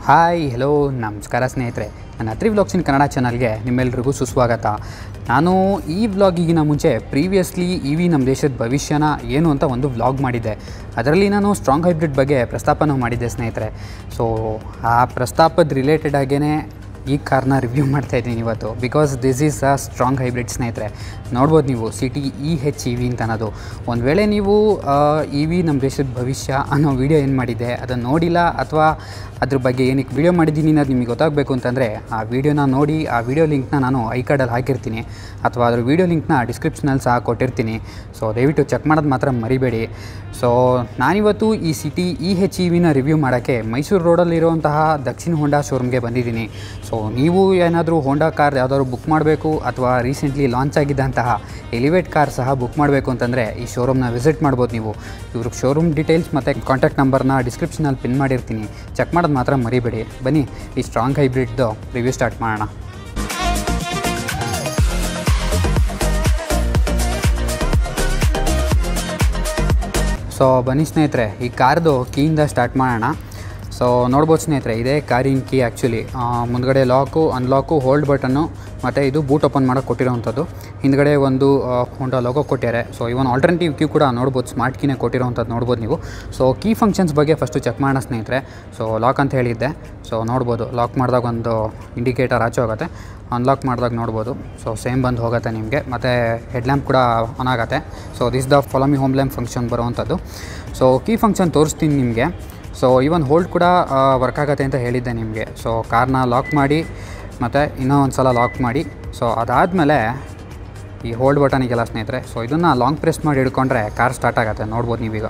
Hi hello ನಮಸ್ಕಾರ ಸ್ನೇಹಿತರೆ, ನನ್ನ ಅತ್ರಿ ವ್ಲಾಗ್ಸ್ ಇನ್ ಕನ್ನಡ ಚಾನಲ್ಗೆ ನಿಮ್ಮೆಲ್ಲರಿಗೂ ಸುಸ್ವಾಗತ. ನಾನು ಈ ವ್ಲಾಗಿಗಿನ ಮುಂಚೆ ಪ್ರೀವಿಯಸ್ಲಿ ನಮ್ಮ ದೇಶದ ಭವಿಷ್ಯನ ಏನು ಅಂತ ಒಂದು ವ್ಲಾಗ್ ಮಾಡಿದ್ದೆ. ಅದರಲ್ಲಿ ನಾನು ಸ್ಟ್ರಾಂಗ್ ಹೈಬ್ರಿಡ್ ಬಗ್ಗೆ ಪ್ರಸ್ತಾಪನ ಮಾಡಿದ್ದೆ ಸ್ನೇಹಿತರೆ. ಸೊ ಆ ಪ್ರಸ್ತಾಪದ ರಿಲೇಟೆಡ್ ಆಗೇ ಈ ಕಾರ್ನ ರಿವ್ಯೂ ಮಾಡ್ತಾಯಿದ್ದೀನಿ ಇವತ್ತು. Because this is a strong hybrid ಸ್ನೇಹಿತರೆ. ನೋಡ್ಬೋದು ನೀವು ಸಿಟಿ EHEV ಅಂತ ಅನ್ನೋದು. ಒಂದು ವೇಳೆ ನೀವು EV ನಮ್ಮ ದೇಶದ ಭವಿಷ್ಯ ಅನ್ನೋ ವೀಡಿಯೋ ಏನು ಮಾಡಿದ್ದೆ ಅದನ್ನು ನೋಡಿಲ್ಲ ಅಥವಾ ಅದ್ರ ಬಗ್ಗೆ ಏನಕ್ಕೆ ವೀಡಿಯೋ ಮಾಡಿದ್ದೀನಿ ಅನ್ನೋದು ನಿಮಗೆ ಗೊತ್ತಾಗಬೇಕು ಅಂತಂದರೆ ಆ ವೀಡಿಯೋನ ನೋಡಿ, ಆ ವಿಡಿಯೋ ಲಿಂಕ್ನ ನಾನು ಐ ಕಾರ್ಡಲ್ಲಿ ಹಾಕಿರ್ತೀನಿ ಅಥವಾ ಅದ್ರ ವೀಡಿಯೋ ಲಿಂಕ್ನ ಡಿಸ್ಕ್ರಿಪ್ಷನಲ್ಲಿ ಸಹ ಕೊಟ್ಟಿರ್ತೀನಿ. ಸೊ ದಯವಿಟ್ಟು ಚೆಕ್ ಮಾಡೋದು ಮಾತ್ರ ಮರಿಬೇಡಿ. ಸೊ ನಾನಿವತ್ತು ಈ ಸಿಟಿ EHEVನ ರಿವ್ಯೂ ಮಾಡೋಕ್ಕೆ ಮೈಸೂರು ರೋಡಲ್ಲಿರುವಂತಹ ದಕ್ಷಿಣ ಹೋಂಡಾ ಶೋರೂಮ್ಗೆ ಬಂದಿದ್ದೀನಿ. ಸೊ ನೀವು ಏನಾದರೂ ಹೋಂಡಾ ಕಾರ್ ಯಾವುದಾದ್ರು ಬುಕ್ ಮಾಡಬೇಕು ಅಥವಾ ರೀಸೆಂಟ್ಲಿ ಲಾಂಚ್ ಆಗಿದ್ದಂತಹ ಎಲಿವೇಟ್ ಕಾರ್ ಸಹ ಬುಕ್ ಮಾಡಬೇಕು ಅಂತಂದರೆ ಈ ಶೋರೂಮ್ನ ವಿಸಿಟ್ ಮಾಡ್ಬೋದು ನೀವು. ಇವ್ರ ಶೋರೂಮ್ ಡೀಟೇಲ್ಸ್ ಮತ್ತು ಕಾಂಟ್ಯಾಕ್ಟ್ ನಂಬರ್ನ ಡಿಸ್ಕ್ರಿಪ್ಷನಲ್ಲಿ ಪಿನ್ ಮಾಡಿರ್ತೀನಿ. ಚೆಕ್ ಮಾಡೋದು ಮಾತ್ರ ಮರಿಬೇಡಿ. ಬನ್ನಿ ಈ ಸ್ಟ್ರಾಂಗ್ ಹೈಬ್ರಿಡ್ದು ರಿವ್ಯೂ ಸ್ಟಾರ್ಟ್ ಮಾಡೋಣ. ಸೊ ಬನ್ನಿ ಸ್ನೇಹಿತರೆ, ಈ ಕಾರ್ದು ಕೀಯಿಂದ ಸ್ಟಾರ್ಟ್ ಮಾಡೋಣ. ಸೊ ನೋಡ್ಬೋದು ಸ್ನೇಹಿತರೆ, ಇದೇ ಕಾರಿನ ಕೀ ಆ್ಯಕ್ಚುಲಿ. ಮುಂದ್ಗಡೆ ಲಾಕು, ಅನ್ಲಾಕು, ಹೋಲ್ಡ್ ಬಟನ್ನು ಮತ್ತು ಇದು ಬೂಟ್ ಓಪನ್ ಮಾಡೋಕ್ಕೆ ಕೊಟ್ಟಿರೋವಂಥದ್ದು. ಹಿಂದ್ಗಡೆ ಒಂದು ಹೋಂಡಾ ಲೋಗೋ ಕೊಟ್ಟಿದ್ದಾರೆ. ಸೊ ಇವನ್ ಆಲ್ಟರ್ನೇಟಿವ್ ಕೀ ಕೂಡ ನೋಡ್ಬೋದು, ಸ್ಮಾರ್ಟ್ ಕೀನೇ ಕೊಟ್ಟಿರೋವಂಥದ್ದು ನೋಡ್ಬೋದು ನೀವು. ಸೊ ಕೀ ಫಂಕ್ಷನ್ಸ್ ಬಗ್ಗೆ ಫಸ್ಟು ಚೆಕ್ ಮಾಡೋಣ ಸ್ನೇಹಿತರೆ. ಸೊ ಲಾಕ್ ಅಂತ ಹೇಳಿದ್ದೆ. ಸೊ ನೋಡ್ಬೋದು, ಲಾಕ್ ಮಾಡಿದಾಗ ಒಂದು ಇಂಡಿಕೇಟರ್ ಆಚೆ ಹೋಗುತ್ತೆ, ಅನ್ಲಾಕ್ ಮಾಡಿದಾಗ ನೋಡ್ಬೋದು. ಸೊ ಸೇಮ್ ಬಂದು ಹೋಗುತ್ತೆ ನಿಮಗೆ. ಮತ್ತು ಹೆಡ್ಲ್ಯಾಂಪ್ ಕೂಡ ಆನ್ ಆಗುತ್ತೆ. So this the follow me home lamp function ಬರುವಂಥದ್ದು. ಸೊ ಕೀ ಫಂಕ್ಷನ್ ತೋರಿಸ್ತೀನಿ ನಿಮಗೆ. ಸೊ ಇವನ್ ಹೋಲ್ಡ್ ಕೂಡ ವರ್ಕ್ ಆಗುತ್ತೆ ಅಂತ ಹೇಳಿದ್ದೆ ನಿಮಗೆ. ಸೊ ಕಾರ್ನ ಲಾಕ್ ಮಾಡಿ ಮತ್ತು ಇನ್ನೂ ಒಂದು ಸಲ ಲಾಕ್ ಮಾಡಿ. ಸೊ ಅದಾದಮೇಲೆ ಈ ಹೋಲ್ಡ್ ಬಟನಿಗೆಲ್ಲ ಸ್ನೇಹಿತರೆ, ಸೊ ಇದನ್ನು ಲಾಂಗ್ ಪ್ರೆಸ್ ಮಾಡಿ ಹಿಡ್ಕೊಂಡ್ರೆ ಕಾರ್ ಸ್ಟಾರ್ಟ್ ಆಗುತ್ತೆ. ನೋಡ್ಬೋದು ನೀವೀಗ.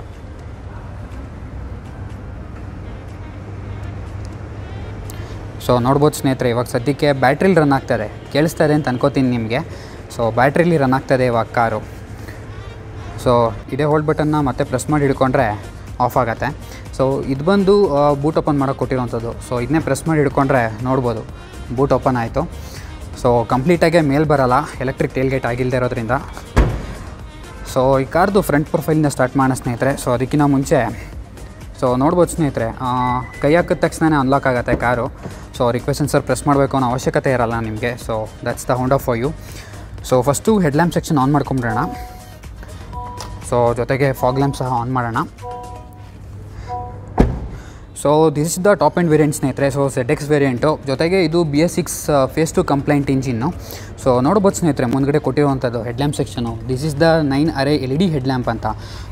ಸೊ ನೋಡ್ಬೋದು ಸ್ನೇಹಿತರೆ, ಇವಾಗ ಸದ್ಯಕ್ಕೆ ಬ್ಯಾಟ್ರಿಲಿ ರನ್ ಆಗ್ತಾಯಿದೆ. ಕೇಳಿಸ್ತಾ ಇದೆ ಅಂತ ಅನ್ಕೋತೀನಿ ನಿಮಗೆ. ಸೊ ಬ್ಯಾಟ್ರಿಲಿ ರನ್ ಆಗ್ತಾಯಿದೆ ಇವಾಗ ಕಾರು. ಸೊ ಇದೇ ಹೋಲ್ಡ್ ಬಟನ್ನ ಮತ್ತೆ ಪ್ರೆಸ್ ಮಾಡಿ ಹಿಡ್ಕೊಂಡ್ರೆ ಆಫ್ ಆಗುತ್ತೆ. ಸೊ ಇದು ಬಂದು ಬೂಟ್ ಓಪನ್ ಮಾಡೋಕ್ಕೆ ಕೊಟ್ಟಿರೋವಂಥದ್ದು. ಸೊ ಇದನ್ನೇ ಪ್ರೆಸ್ ಮಾಡಿ ಹಿಡ್ಕೊಂಡ್ರೆ ನೋಡ್ಬೋದು ಬೂಟ್ ಓಪನ್ ಆಯಿತು. ಸೊ ಕಂಪ್ಲೀಟಾಗೆ ಮೇಲೆ ಬರೋಲ್ಲ, ಎಲೆಕ್ಟ್ರಿಕ್ ಟೇಲ್ಗೇಟ್ ಆಗಿಲ್ಲದೆ ಇರೋದ್ರಿಂದ. ಸೊ ಈ ಕಾರ್ದು ಫ್ರಂಟ್ ಪ್ರೊಫೈಲಿಂದ ಸ್ಟಾರ್ಟ್ ಮಾಡೋಣ ಸ್ನೇಹಿತರೆ. ಸೊ ಅದಕ್ಕಿಂತ ಮುಂಚೆ ಸೊ ನೋಡ್ಬೋದು ಸ್ನೇಹಿತರೆ, ಕೈ ಹಾಕಿದ ತಕ್ಷಣ ಅನ್ಲಾಕ್ ಆಗುತ್ತೆ ಕಾರು. ಸೊ ರಿಕ್ವೆಸ್ಟ್ ಸೆನ್ಸರ್ ಪ್ರೆಸ್ ಮಾಡಬೇಕು ಅನ್ನೋ ಅವಶ್ಯಕತೆ ಇರಲ್ಲ ನಿಮಗೆ. So that's the Honda for you. So first headlamp section on ಮಾಡ್ಕೊಂಬಿಡೋಣ. ಸೊ ಜೊತೆಗೆ ಫಾಗ್ ಲ್ಯಾಂಪ್ ಸಹ ಆನ್ ಮಾಡೋಣ. So this is the top end variant ಸ್ನೇಹಿತರೆ. ಸೊ ZX ವೇರಿಯಂಟು, ಜೊತೆಗೆ ಇದು BS6 face 2 complaint engine. So ನೋಡ್ಬೋದು ಸ್ನೇಹಿತರೆ, ಮುಂದ್ಗಡೆ ಕೊಟ್ಟಿರುವಂಥದ್ದು headlamp section. This is the 9 array LED headlamp ಅಂತ.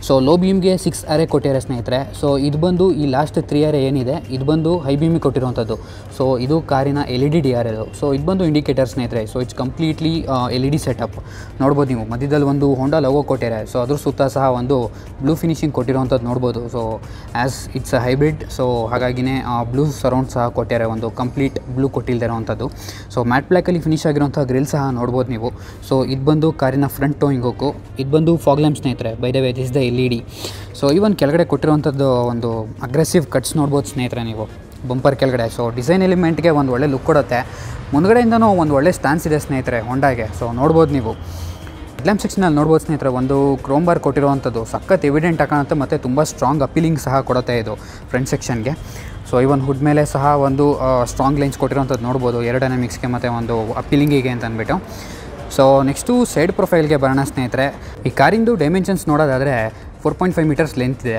ಸೊ ಲೋ ಬೀಮ್ಗೆ 6 ಅರೆ ಕೊಟ್ಟಿದ್ದಾರೆ ಸ್ನೇಹಿತರೆ. ಸೊ ಇದು ಬಂದು ಈ ಲಾಸ್ಟ್ 3 ಅರೆ ಏನಿದೆ ಇದು ಬಂದು ಹೈ ಬೀಮಿಗೆ ಕೊಟ್ಟಿರುವಂಥದ್ದು. ಸೊ ಇದು ಕಾರಿನ LED DRL ಇದು. ಸೊ ಇದು ಬಂದು ಇಂಡಿಕೇಟರ್ ಸ್ನೇಹಿತರೆ. So it's completely LED setup. ನೋಡ್ಬೋದು ನೀವು, ಮಧ್ಯದಲ್ಲಿ ಒಂದು ಹೋಂಡಾ ಲೋಗೋ ಕೊಟ್ಟಿದ್ದಾರೆ. ಸೊ ಅದ್ರ ಸುತ್ತ ಸಹ ಒಂದು ಬ್ಲೂ ಫಿನಿಶಿಂಗ್ ಕೊಟ್ಟಿರುವಂಥದ್ದು ನೋಡ್ಬೋದು. So as it's a hybrid, so ಹಾಗಾಗಿನೇ ಬ್ಲೂ ಸರೌಂಡ್ ಸಹ ಕೊಟ್ಟಿದ್ದಾರೆ, ಒಂದು ಕಂಪ್ಲೀಟ್ ಬ್ಲೂ ಕೊಟ್ಟಿಲ್ದಿರೋವಂಥದ್ದು. ಸೊ ಮ್ಯಾಟ್ ಬ್ಲ್ಯಾಕಲ್ಲಿ ಫಿನಿಶ್ ಆಗಿರೋಂಥ ಗ್ರಿಲ್ ಸಹ ನೋಡ್ಬೋದು ನೀವು. ಸೊ ಇದು ಬಂದು ಕಾರಿನ ಫ್ರಂಟ್ ಟೋಯಿಂಗ್ ಹೋಗು. ಇದು ಬಂದು ಫಾಗ್ ಲ್ಯಾಂಪ್ ಸ್ನೇಹಿತರೆ. By the way this the LED. So ಇವನ್ ಕೆಳಗಡೆ ಕೊಟ್ಟಿರುವಂಥದ್ದು ಒಂದು ಅಗ್ರೆಸಿವ್ ಕಟ್ಸ್ ನೋಡ್ಬೋದು ಸ್ನೇಹಿತರೆ ನೀವು ಬಂಪರ್ ಕೆಳಗಡೆ. ಸೊ ಡಿಸೈನ್ ಎಲಿಮೆಂಟ್ಗೆ ಒಂದು ಒಳ್ಳೆ ಲುಕ್ ಕೊಡುತ್ತೆ. ಮುಂದ್ಗಡೆಯಿಂದನೂ ಒಂದು ಒಳ್ಳೆ ಸ್ಟ್ಯಾನ್ಸ್ ಇದೆ ಸ್ನೇಹಿತರೆ ಹೋಂಡಾಗೆ. ಸೊ ನೋಡ್ಬೋದು ನೀವು. ಹೆಡ್ಲ್ಯಾಂಪ್ ಸೆಕ್ಷನಲ್ಲಿ ನೋಡ್ಬೋದು ಸ್ನೇಹಿತರೆ, ಒಂದು ಕ್ರೋಮ್ ಬಾರ್ ಕೊಟ್ಟಿರುವಂಥದ್ದು ಸಖತ್ ಎವಿಡೆಂಟ್ ಕಾಣುತ್ತೆ ಮತ್ತು ತುಂಬ ಸ್ಟ್ರಾಂಗ್ ಅಪೀಲಿಂಗ್ ಸಹ ಕೊಡುತ್ತೆ ಇದು ಫ್ರಂಟ್ ಸೆಕ್ಷನ್ಗೆ. ಸೊ ಇವನ್ ಹುಡ್ ಮೇಲೆ ಸಹ ಒಂದು ಸ್ಟ್ರಾಂಗ್ ಲೈನ್ಸ್ ಕೊಟ್ಟಿರೋಂಥದ್ದು ನೋಡ್ಬೋದು, ಏರೋಡೈನಮಿಕ್ಸ್ಗೆ ಮತ್ತು ಒಂದು ಅಪೀಲಿಂಗಿಗೆ ಅಂತ ಅಂದ್ಬಿಟ್ಟು. ಸೊ ನೆಕ್ಸ್ಟು ಸೈಡ್ ಪ್ರೊಫೈಲ್ಗೆ ಬರೋಣ ಸ್ನೇಹಿತರೆ. ಈ ಕಾರಿಂದು ಡೈಮೆನ್ಷನ್ಸ್ ನೋಡೋದಾದರೆ 4.5 ಮೀಟರ್ಸ್ ಲೆಂತ್ ಇದೆ,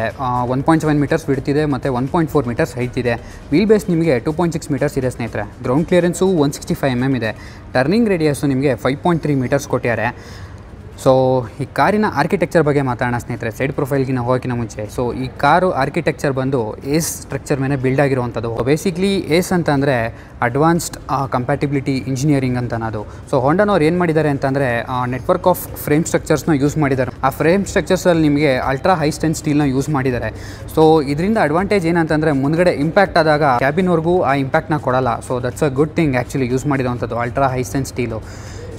1.7 ಮೀಟರ್ಸ್ ವಿಡ್ತ್ ಇದೆ ಮತ್ತು 1.4 ಮೀಟರ್ಸ್ ಹೈಟ್ ಇದೆ. ವೀಲ್ ಬೇಸ್ ನಿಮಗೆ 2.6 ಮೀಟರ್ಸ್ ಇದೆ ಸ್ನೇಹಿತರೆ. ಗ್ರೌಂಡ್ ಕ್ಲಿಯರೆನ್ಸು 165 mm ಇದೆ. ಟರ್ನಿಂಗ್ ರೇಡಿಯಸ್ಸು ನಿಮಗೆ 5.3 ಮೀಟರ್ಸ್ ಕೊಟ್ಟಿದ್ದಾರೆ. ಸೊ ಈ ಕಾರಿನ ಆರ್ಕಿಟೆಕ್ಚರ್ ಬಗ್ಗೆ ಮಾತಾಡೋಣ ಸ್ನೇಹಿತರೆ, ಸೈಡ್ ಪ್ರೊಫೈಲ್ಗಿನ ಹೋಗೋಕ್ಕಿಂತ ಮುಂಚೆ. ಸೊ ಈ ಕಾರು ಆರ್ಕಿಟೆಕ್ಚರ್ ಬಂದು ಏಸ್ ಸ್ಟ್ರಕ್ಚರ್ ಮೇಲೆ ಬಿಲ್ಡ್ ಆಗಿರುವಂಥದ್ದು. ಬೇಸಿಕ್ಲಿ ಏಸ್ ಅಂತ ಅಂದರೆ ಅಡ್ವಾನ್ಸ್ಡ್ ಕಂಪ್ಯಾಟಿಬಿಲಿಟಿ ಇಂಜಿನಿಯರಿಂಗ್ ಅಂತ ಅನ್ನೋದು. ಸೊ ಹೋಂಡಾನವ್ರು ಏನು ಮಾಡಿದ್ದಾರೆ ಅಂತಂದರೆ ನೆಟ್ವರ್ಕ್ ಆಫ್ ಫ್ರೇಮ್ ಸ್ಟ್ರಕ್ಚರ್ಸ್ನ ಯೂಸ್ ಮಾಡಿದ್ದಾರೆ. ಆ ಫ್ರೇಮ್ ಸ್ಟ್ರಕ್ಚರ್ಸಲ್ಲಿ ನಿಮಗೆ ಅಲ್ಟ್ರಾ ಹೈ ಸ್ಟ್ರೆಂತ್ ಸ್ಟೀಲ್ನ ಯೂಸ್ ಮಾಡಿದ್ದಾರೆ. ಸೊ ಇದರಿಂದ ಅಡ್ವಾಂಟೇಜ್ ಏನಂತಂದರೆ ಮುಂದ್ಗಡೆ ಇಂಪ್ಯಾಕ್ಟ್ ಆದಾಗ ಕ್ಯಾಬಿನ್ವರೆಗೂ ಆ ಇಂಪ್ಯಾಕ್ಟ್ನ ಕೊಡಲ್ಲ. So that's a good thing actually use ಮಾಡಿರೋವಂಥದ್ದು ultra high strength steel.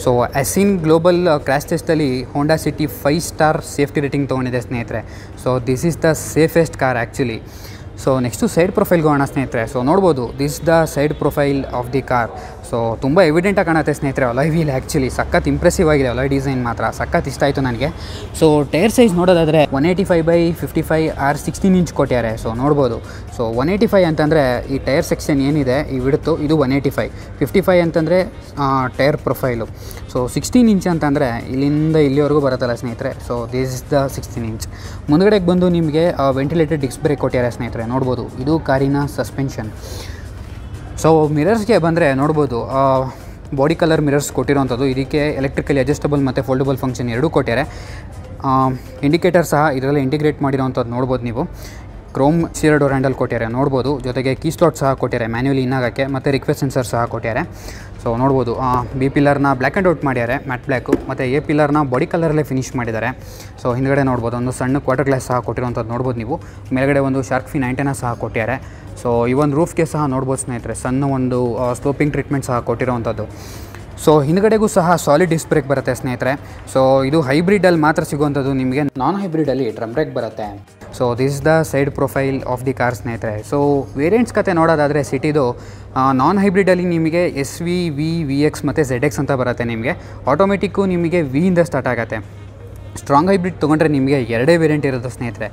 So ASEAN global crash ಟೆಸ್ಟಲ್ಲಿ Honda City 5 star safety rating ತೊಗೊಂಡಿದೆ ಸ್ನೇಹಿತರೆ. So this is the safest car actually. So next side ಪ್ರೊಫೈಲ್ಗೆ ಹೋಗೋಣ ಸ್ನೇಹಿತರೆ. ಸೊ ನೋಡ್ಬೋದು, this the side profile of the car. So ತುಂಬ ಎವಿಡೆಂಟಾಗಿ ಕಾಣುತ್ತೆ ಸ್ನೇಹಿತರೆ ಅಲಾಯ್ ವೀಲ್ ಆ್ಯಕ್ಚುಲಿ ಸಖತ್ ಇಂಪ್ರೆಸಿವ್ ಆಗಿದೆ ಅಲಾಯ್ ಡಿಸೈನ್ ಮಾತ್ರ ಸಖತ್ ಇಷ್ಟ ಆಯಿತು ನನಗೆ. ಸೊ ಟೈರ್ ಸೈಜ್ ನೋಡೋದಾದರೆ 185/55 ಆರ್ 16 ಇಂಚ್ ಕೊಟ್ಟಿದ್ದಾರೆ. ಸೊ ನೋಡ್ಬೋದು. ಸೊ 185 ಅಂತಂದರೆ ಈ ಟೈರ್ ಸೆಕ್ಷನ್ ಏನಿದೆ ಈ ವಿಡ್ತು ಇದು 185, 55 ಅಂತಂದರೆ ಟೈರ್ ಪ್ರೊಫೈಲು. ಸೊ 16 ಇಂಚ್ ಅಂತಂದರೆ ಇಲ್ಲಿಂದ ಇಲ್ಲಿವರೆಗೂ ಬರುತ್ತಲ್ಲ ಸ್ನೇಹಿತರೆ. So this is the 16 inch. ಮುಂದ್ಗಡೆಗೆ ಬಂದು ನಿಮಗೆ ವೆಂಟಿಲೇಟೆಡ್ ಡಿಸ್ಕ್ ಬ್ರೇಕ್ ಕೊಟ್ಟಿದ್ದಾರೆ ಸ್ನೇಹಿತರೆ ನೋಡ್ಬೋದು. ಇದು ಕಾರಿನ ಸಸ್ಪೆನ್ಷನ್. ಸೊ ಮಿರರ್ಸ್ಗೆ ಬಂದರೆ ನೋಡ್ಬೋದು ಬಾಡಿ ಕಲರ್ ಮಿರರ್ಸ್ ಕೊಟ್ಟಿರೋವಂಥದ್ದು. ಇದಕ್ಕೆ ಎಲೆಕ್ಟ್ರಿಕಲಿ ಅಡ್ಜಸ್ಟಬಲ್ ಮತ್ತು ಫೋಲ್ಡಬಲ್ ಫಂಕ್ಷನ್ ಎರಡೂ ಕೊಟ್ಟಿದ್ದಾರೆ. ಇಂಡಿಕೇಟರ್ ಸಹ ಇದರಲ್ಲಿ ಇಂಟಿಗ್ರೇಟ್ ಮಾಡಿರೋವಂಥದ್ದು ನೋಡ್ಬೋದು ನೀವು. ಕ್ರೋಮ್ ಶೀರ್ ಡೋರ್ ಹ್ಯಾಂಡಲ್ ಕೊಟ್ಟಿದ್ದಾರೆ ನೋಡ್ಬೋದು. ಜೊತೆಗೆ ಕೀ ಸ್ಲಾಟ್ ಸಹ ಕೊಟ್ಟಿದ್ದಾರೆ ಮ್ಯಾನ್ಯುವಲಿ ಇನ್ನಾಗಕ್ಕೆ, ಮತ್ತು ರಿಕ್ವೆಸ್ಟ್ ಸೆನ್ಸರ್ ಸಹ ಕೊಟ್ಟಿದ್ದಾರೆ. ಸೊ ನೋಡ್ಬೋದು ಬಿ ಪಿಲ್ಲರ್ನ ಬ್ಲ್ಯಾಕ್ ಆ್ಯಂಡ್ ಔಟ್ ಮಾಡಿದ್ದಾರೆ ಮ್ಯಾಟ್ ಬ್ಲ್ಯಾಕು, ಮತ್ತು ಎ ಪಿಲ್ಲರ್ನ ಬಾಡಿ ಕಲರಲ್ಲೇ ಫಿನಿಶ್ ಮಾಡಿದ್ದಾರೆ. ಸೊ ಹಿಂದ್ಗಡೆ ನೋಡ್ಬೋದು ಒಂದು ಸಣ್ಣ ಕ್ವಾರ್ಟರ್ ಗ್ಲಾಸ್ ಸಹ ಕೊಟ್ಟಿರೋಂಥದ್ದು ನೋಡ್ಬೋದು ನೀವು. ಮೇಲ್ಗಡೆ ಒಂದು ಶಾರ್ಕ್ ಫಿನ್ ಆ್ಯಂಟೆನಾ ಸಹ ಕೊಟ್ಟಿದ್ದಾರೆ. ಸೊ ಈ ಒಂದು ರೂಫ್ಗೆ ಸಹ ನೋಡ್ಬೋದು ಸ್ನೇಹಿತರೆ ಸಣ್ಣ ಒಂದು ಸ್ಲೋಪಿಂಗ್ ಟ್ರೀಟ್ಮೆಂಟ್ ಸಹ ಕೊಟ್ಟಿರೋವಂಥದ್ದು. ಸೊ ಹಿಂದ್ಗಡೆಗೂ ಸಹ ಸಾಲಿಡ್ ಡಿಸ್ಕ್ ಬ್ರೇಕ್ ಬರುತ್ತೆ ಸ್ನೇಹಿತರೆ. ಸೊ ಇದು ಹೈಬ್ರಿಡಲ್ಲಿ ಮಾತ್ರ ಸಿಗುವಂಥದ್ದು, ನಿಮಗೆ ನಾನ್ ಹೈಬ್ರಿಡಲ್ಲಿ ಡ್ರಮ್ ಬ್ರೇಕ್ ಬರುತ್ತೆ. So this is the side profile of the car ಸ್ನೇಹಿತರೆ. ಸೊ ವೇರಿಯಂಟ್ಸ್ ಕತೆ ನೋಡೋದಾದರೆ ಸಿಟಿದು ನಾನ್ ಹೈಬ್ರಿಡಲ್ಲಿ ನಿಮಗೆ SV, VX ಮತ್ತು ZX ಅಂತ ಬರುತ್ತೆ. ನಿಮಗೆ ಆಟೋಮೆಟಿಕ್ಕು ನಿಮಗೆ ವಿಯಿಂದ ಸ್ಟಾರ್ಟ್ ಆಗುತ್ತೆ. ಸ್ಟ್ರಾಂಗ್ ಹೈಬ್ರಿಡ್ ತೊಗೊಂಡ್ರೆ ನಿಮಗೆ ಎರಡೇ ವೇರಿಯಂಟ್ ಇರೋದು ಸ್ನೇಹಿತರೆ,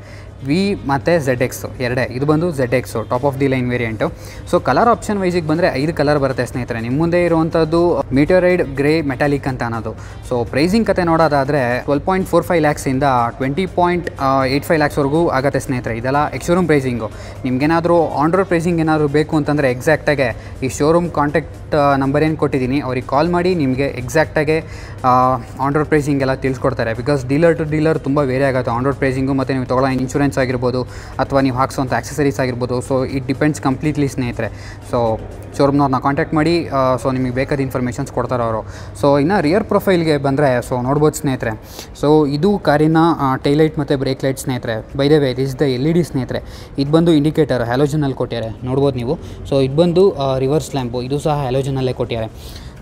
ವಿ ಮತ್ತು ZX ಎರಡೇ. ಇದು ಬಂದು ZX top of the line variant. So colour option ವೈಸಿಗೆ ಬಂದರೆ 5 ಕಲರ್ ಬರುತ್ತೆ ಸ್ನೇಹಿತರೆ. ನಿಮ್ಮ ಮುಂದೆ ಇರುವಂಥದ್ದು ಮೀಟರೈಡ್ ಗ್ರೇ ಮೆಟಾಲಿಕ್ ಅಂತ ಅನ್ನೋದು. ಸೊ ಪ್ರೈಸಿಂಗ್ ಕತೆ ನೋಡೋದಾದರೆ 12.45 ಲ್ಯಾಕ್ಸಿಂದ 20.85 ಲ್ಯಾಕ್ಸ್ವರೆಗೂ ಆಗುತ್ತೆ ಸ್ನೇಹಿತರೆ. ಇದೆಲ್ಲ ಎಕ್ಶೋರೂಮ್ ಪ್ರೈಸಿಂಗು. ನಿಮ್ಗೇನಾದರೂ ಆನ್ ರೋಡ್ ಪ್ರೈಸಿಂಗ್ ಏನಾದರೂ ಬೇಕು ಅಂತಂದರೆ ಎಕ್ಸಾಕ್ಟಾಗೆ ಈ ಶೋರೂಮ್ ಕಾಂಟ್ಯಾಕ್ಟ್ ನಂಬರ್ ಏನು ಕೊಟ್ಟಿದ್ದೀನಿ ಅವ್ರಿಗೆ ಕಾಲ್ ಮಾಡಿ ನಿಮಗೆ ಎಕ್ಸಾಕ್ಟಾಗೆ ಆನ್ ರೋಡ್ ಪ್ರೈಸಿಂಗ್ ಎಲ್ಲ ತಿಳಿಸ್ಕೊಡ್ತಾರೆ. ಬಿಕಾಸ್ ಡೀಲರ್ ಟು ಡೀಲರ್ ತುಂಬ ವೇರಿ ಆಗುತ್ತೆ ಆನ್ ರೋಡ್ ಪ್ರೈಸಿಂಗು, ಮತ್ತು ನೀವು ತೊಗೊಳ್ಳೋ ಇನ್ಶೂರೆನ್ಸ್ ಆಗಿರ್ಬೋದು ಅಥವಾ ನೀವು ಹಾಕ್ಸೋಂಥ ಆಕ್ಸೆಸರೀಸ್ ಆಗಿರ್ಬೋದು. ಸೊ ಇಟ್ ಡಿಪೆಂಡ್ಸ್ ಕಂಪ್ಲೀಟ್ಲಿ ಸ್ನೇಹಿತರೆ. ಸೊ ಶೋರೂಮ್ನವ್ರನ್ನ ಕಾಂಟ್ಯಾಕ್ಟ್ ಮಾಡಿ ಸೊ ನಿಮಗೆ ಬೇಕಾದ ಇನ್ಫಾರ್ಮೇಷನ್ಸ್ ಕೊಡ್ತಾರೆ ಅವರು. ಸೊ ಇನ್ನು ರಿಯರ್ ಪ್ರೊಫೈಲ್ಗೆ ಬಂದರೆ ಸೊ ನೋಡ್ಬೋದು ಸ್ನೇಹಿತರೆ. ಸೊ ಇದು ಕಾರಿನ ಟೈಲೈಟ್ ಮತ್ತು ಬ್ರೇಕ್ ಲೈಟ್ ಸ್ನೇಹಿತರೆ. By the way this is the LED ಸ್ನೇಹಿತರೆ. ಇದು ಬಂದು ಇಂಡಿಕೇಟರ್ ಹ್ಯಾಲೋಜನಲ್ಲಿ ಕೊಟ್ಟಿದ್ದಾರೆ ನೋಡ್ಬೋದು ನೀವು. ಸೊ ಇದು ಬಂದು ರಿವರ್ಸ್ ಲ್ಯಾಂಪು, ಇದು ಸಹ ಹ್ಯಾಲೋಜನಲ್ಲೇ ಕೊಟ್ಟಿದ್ದಾರೆ.